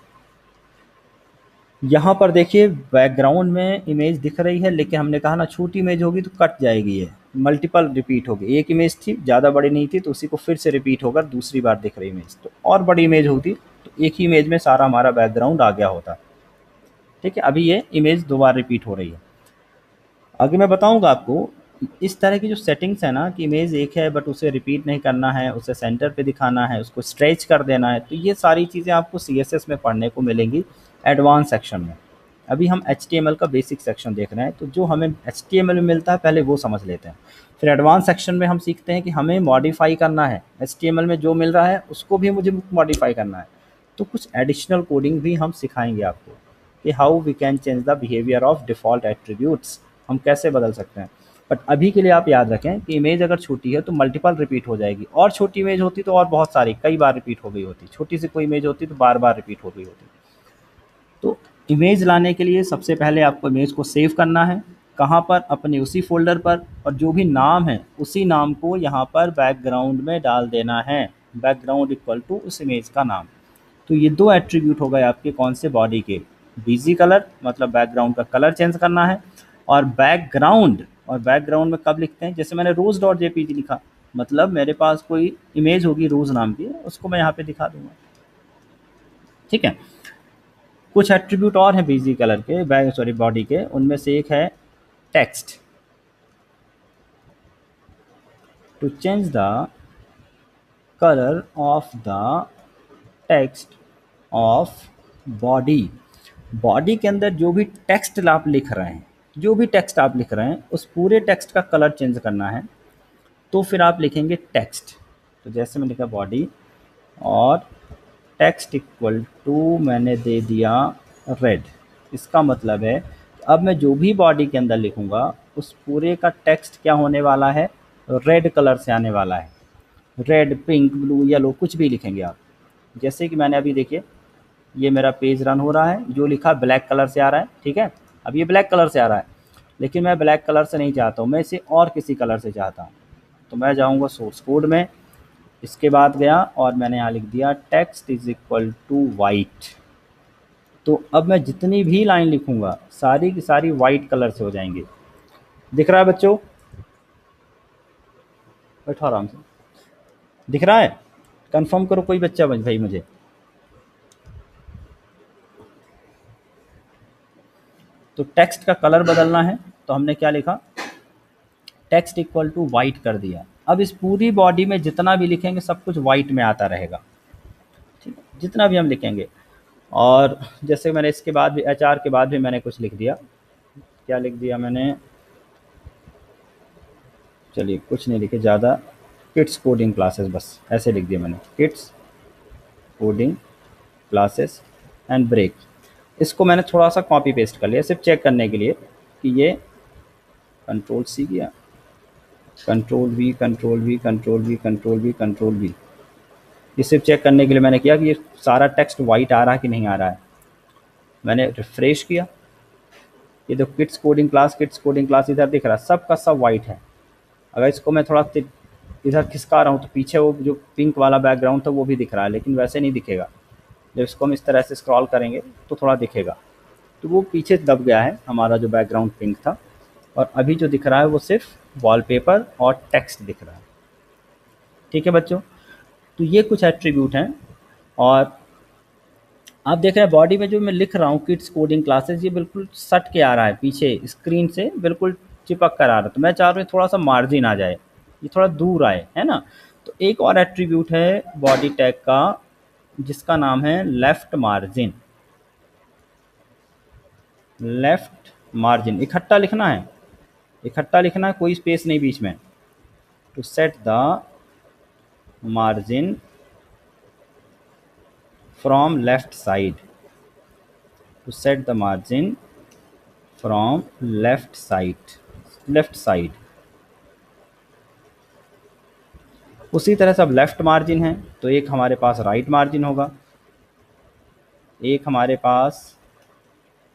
[SPEAKER 1] यहाँ पर देखिए बैकग्राउंड में इमेज दिख रही है, लेकिन हमने कहा ना छोटी इमेज होगी तो कट जाएगी, ये मल्टीपल रिपीट होगी, एक इमेज थी ज़्यादा बड़ी नहीं थी तो उसी को फिर से रिपीट होकर दूसरी बार दिख रही इमेज, तो और बड़ी इमेज होती तो एक ही इमेज में सारा हमारा बैकग्राउंड आ गया होता, ठीक है। अभी ये इमेज दो बार रिपीट हो रही है। आगे मैं बताऊंगा आपको इस तरह की जो सेटिंग्स है ना, कि इमेज एक है बट उसे रिपीट नहीं करना है, उसे सेंटर पे दिखाना है, उसको स्ट्रेच कर देना है, तो ये सारी चीज़ें आपको CSS में पढ़ने को मिलेंगी एडवांस सेक्शन में। अभी हम HTML का बेसिक सेक्शन देख रहे हैं, तो जो हमें HTML में मिलता है पहले वो समझ लेते हैं, फिर एडवांस सेक्शन में हम सीखते हैं कि हमें मॉडिफाई करना है, HTML में जो मिल रहा है उसको भी मुझे मॉडिफाई करना है, तो कुछ एडिशनल कोडिंग भी हम सिखाएंगे आपको कि how we can change the behaviour of default attributes, हम कैसे बदल सकते हैं। बट अभी के लिए आप याद रखें कि इमेज अगर छोटी है तो मल्टीपल रिपीट हो जाएगी, और छोटी इमेज होती तो और बहुत सारी कई बार रिपीट हो गई होती, छोटी सी कोई इमेज होती तो बार बार रिपीट हो गई होती। तो इमेज लाने के लिए सबसे पहले आपको इमेज को सेव करना है, कहाँ पर, अपने उसी फोल्डर पर, और जो भी नाम है उसी नाम को यहाँ पर बैकग्राउंड में डाल देना है, बैकग्राउंड इक्वल टू उस इमेज का नाम। तो ये दो एट्रीब्यूट हो गए आपके, कौन से, बॉडी के, BG कलर मतलब बैकग्राउंड का कलर चेंज करना है, और बैकग्राउंड, और बैकग्राउंड में कब लिखते हैं, जैसे मैंने rose.jpg लिखा, मतलब मेरे पास कोई इमेज होगी रोज नाम की, उसको मैं यहाँ पे दिखा दूंगा, ठीक है। कुछ एट्रीब्यूट और हैं BG कलर के, बॉडी के, उनमें से एक है text, to change the colour of the text of body, body के अंदर जो भी टेक्स्ट आप लिख रहे हैं, जो भी टेक्स्ट आप लिख रहे हैं उस पूरे टेक्स्ट का कलर चेंज करना है, तो फिर आप लिखेंगे टेक्स्ट, तो जैसे मैं लिखा बॉडी और टेक्स्ट इक्वल टू मैंने दे दिया रेड, इसका मतलब है अब मैं जो भी बॉडी के अंदर लिखूंगा उस पूरे का टेक्स्ट क्या होने वाला है, रेड कलर से आने वाला है, रेड, पिंक, ब्लू, येलो, कुछ भी लिखेंगे आप। जैसे कि मैंने अभी देखिए ये मेरा पेज रन हो रहा है, जो लिखा ब्लैक कलर से आ रहा है, ठीक है। अब ये ब्लैक कलर से आ रहा है, लेकिन मैं ब्लैक कलर से नहीं चाहता हूँ, मैं इसे और किसी कलर से चाहता हूँ। तो मैं जाऊँगा सोर्स कोड में, इसके बाद गया और मैंने यहाँ लिख दिया text is equal to white. तो अब मैं जितनी भी लाइन लिखूँगा सारी की सारी वाइट कलर से हो जाएंगी। दिख रहा है बच्चों? बैठो आराम से, दिख रहा है? कंफर्म करो कोई बच्चा भाई मुझे। तो टेक्स्ट का कलर बदलना है, तो हमने क्या लिखा, टेक्स्ट इक्वल टू वाइट कर दिया। अब इस पूरी बॉडी में जितना भी लिखेंगे सब कुछ वाइट में आता रहेगा, ठीक है, जितना भी हम लिखेंगे। और जैसे मैंने इसके बाद भी HR के बाद भी मैंने कुछ लिख दिया, क्या लिख दिया मैंने, चलिए कुछ नहीं लिखे ज़्यादा, किड्स कोडिंग क्लासेस, बस ऐसे लिख दिया मैंने, kids coding classes and break. इसको मैंने थोड़ा सा कॉपी पेस्ट कर लिया सिर्फ चेक करने के लिए कि ये कंट्रोल C किया, control V, control V, control V, control V, control V, ये सिर्फ चेक करने के लिए मैंने किया कि ये सारा टेक्स्ट वाइट आ रहा है कि नहीं आ रहा है। मैंने रिफ्रेश किया, ये तो किड्स कोडिंग क्लास इधर दिख रहा है, सब का सब वाइट है। अगर इसको मैं थोड़ा इधर खिसका रहा हूँ तो पीछे वो जो पिंक वाला बैकग्राउंड था वो भी दिख रहा है, लेकिन वैसे नहीं दिखेगा। जब इसको हम इस तरह से स्क्रॉल करेंगे तो थोड़ा दिखेगा। तो वो पीछे दब गया है हमारा जो बैकग्राउंड पिंक था, और अभी जो दिख रहा है वो सिर्फ वॉलपेपर और टेक्स्ट दिख रहा है, ठीक है बच्चों। तो ये कुछ एट्रीब्यूट हैं। और आप देख रहे हैं बॉडी में जो मैं लिख रहा हूँ किड्स कोडिंग क्लासेस, ये बिल्कुल सट के आ रहा है, पीछे स्क्रीन से बिल्कुल चिपक कर आ रहा है। तो मैं चाह रहा हूँ थोड़ा सा मार्जिन आ जाए, ये थोड़ा दूर आए, है ना। तो एक और एट्रीब्यूट है बॉडी टैग का जिसका नाम है लेफ्ट मार्जिन। लेफ्ट मार्जिन इकट्ठा लिखना है, इकट्ठा लिखना है, कोई स्पेस नहीं बीच में। To set the margin from left side, to set the margin from left side. उसी तरह से अब लेफ्ट मार्जिन है तो एक हमारे पास राइट मार्जिन होगा, एक हमारे पास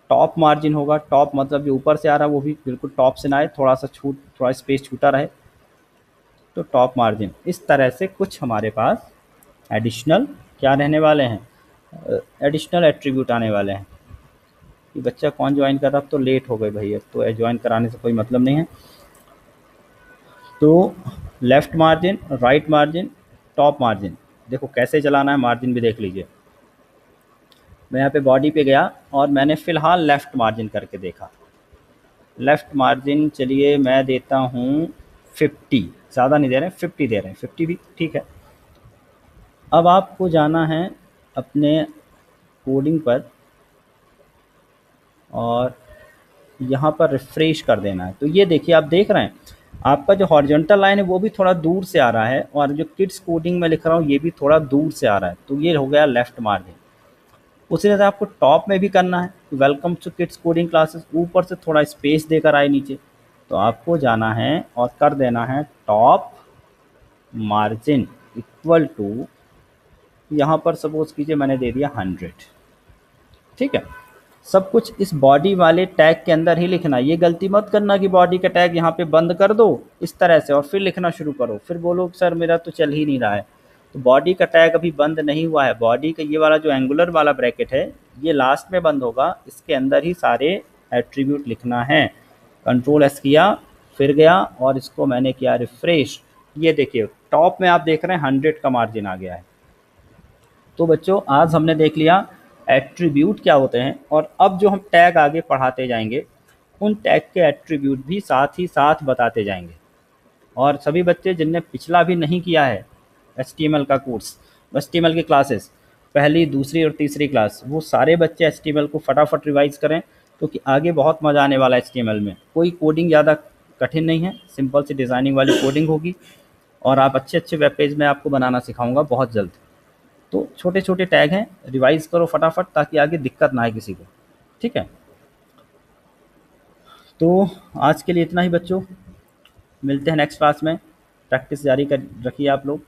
[SPEAKER 1] टॉप मार्जिन होगा। टॉप मतलब जो ऊपर से आ रहा है वो भी बिल्कुल टॉप से ना आए, थोड़ा स्पेस छूटा रहे, तो टॉप मार्जिन। इस तरह से कुछ हमारे पास एडिशनल क्या रहने वाले हैं, एडिशनल एट्रीब्यूट आने वाले हैं। कि बच्चा कौन ज्वाइन कर रहा, अब तो लेट हो गए भाई, अब तो ज्वाइन कराने से कोई मतलब नहीं है। तो left margin, right margin, top margin, देखो कैसे चलाना है, मार्जिन भी देख लीजिए। मैं यहाँ पे बॉडी पे गया और मैंने फ़िलहाल लेफ़्ट मार्जिन करके देखा। लेफ़्ट मार्जिन चलिए मैं देता हूँ 50, ज़्यादा नहीं दे रहे हैं, 50 दे रहे हैं, 50 भी ठीक है। अब आपको जाना है अपने कोडिंग पर और यहाँ पर रिफ्रेश कर देना है। तो ये देखिए आप देख रहे हैं आपका जो हॉरिजॉन्टल लाइन है वो भी थोड़ा दूर से आ रहा है, और जो किड्स कोडिंग में लिख रहा हूँ ये भी थोड़ा दूर से आ रहा है। तो ये हो गया लेफ़्ट मार्जिन। उसी तरह आपको टॉप में भी करना है, welcome to kids coding classes, ऊपर से थोड़ा स्पेस देकर आए नीचे। तो आपको जाना है और कर देना है टॉप मार्जिन इक्वल टू, यहाँ पर सपोज कीजिए मैंने दे दिया 100, ठीक है। सब कुछ इस बॉडी वाले टैग के अंदर ही लिखना। ये गलती मत करना कि बॉडी का टैग यहाँ पे बंद कर दो इस तरह से और फिर लिखना शुरू करो, फिर बोलो सर मेरा तो चल ही नहीं रहा है। तो बॉडी का टैग अभी बंद नहीं हुआ है, बॉडी का ये वाला जो एंगुलर वाला ब्रैकेट है ये लास्ट में बंद होगा, इसके अंदर ही सारे एट्रीब्यूट लिखना है। कंट्रोल S किया, फिर गया और इसको मैंने किया रिफ्रेश। ये देखिए टॉप में आप देख रहे हैं 100 का मार्जिन आ गया है। तो बच्चों आज हमने देख लिया एट्रीब्यूट क्या होते हैं, और अब जो हम टैग आगे पढ़ाते जाएंगे उन टैग के एट्रीब्यूट भी साथ ही साथ बताते जाएंगे। और सभी बच्चे जिनने पिछला भी नहीं किया है HTML का कोर्स, HTML की क्लासेस पहली, दूसरी और तीसरी क्लास, वो सारे बच्चे HTML को फटाफट रिवाइज करें, क्योंकि आगे बहुत मज़ा आने वाला है HTML में। कोई कोडिंग ज़्यादा कठिन नहीं है, सिंपल सी डिज़ाइनिंग वाली कोडिंग होगी, और आप अच्छे अच्छे वेब पेज में आपको बनाना सिखाऊंगा बहुत जल्द। तो छोटे छोटे टैग हैं, रिवाइज करो फटाफट ताकि आगे दिक्कत ना आए किसी को, ठीक है। तो आज के लिए इतना ही बच्चों, मिलते हैं नेक्स्ट क्लास में। प्रैक्टिस जारी कर रखिए आप लोग।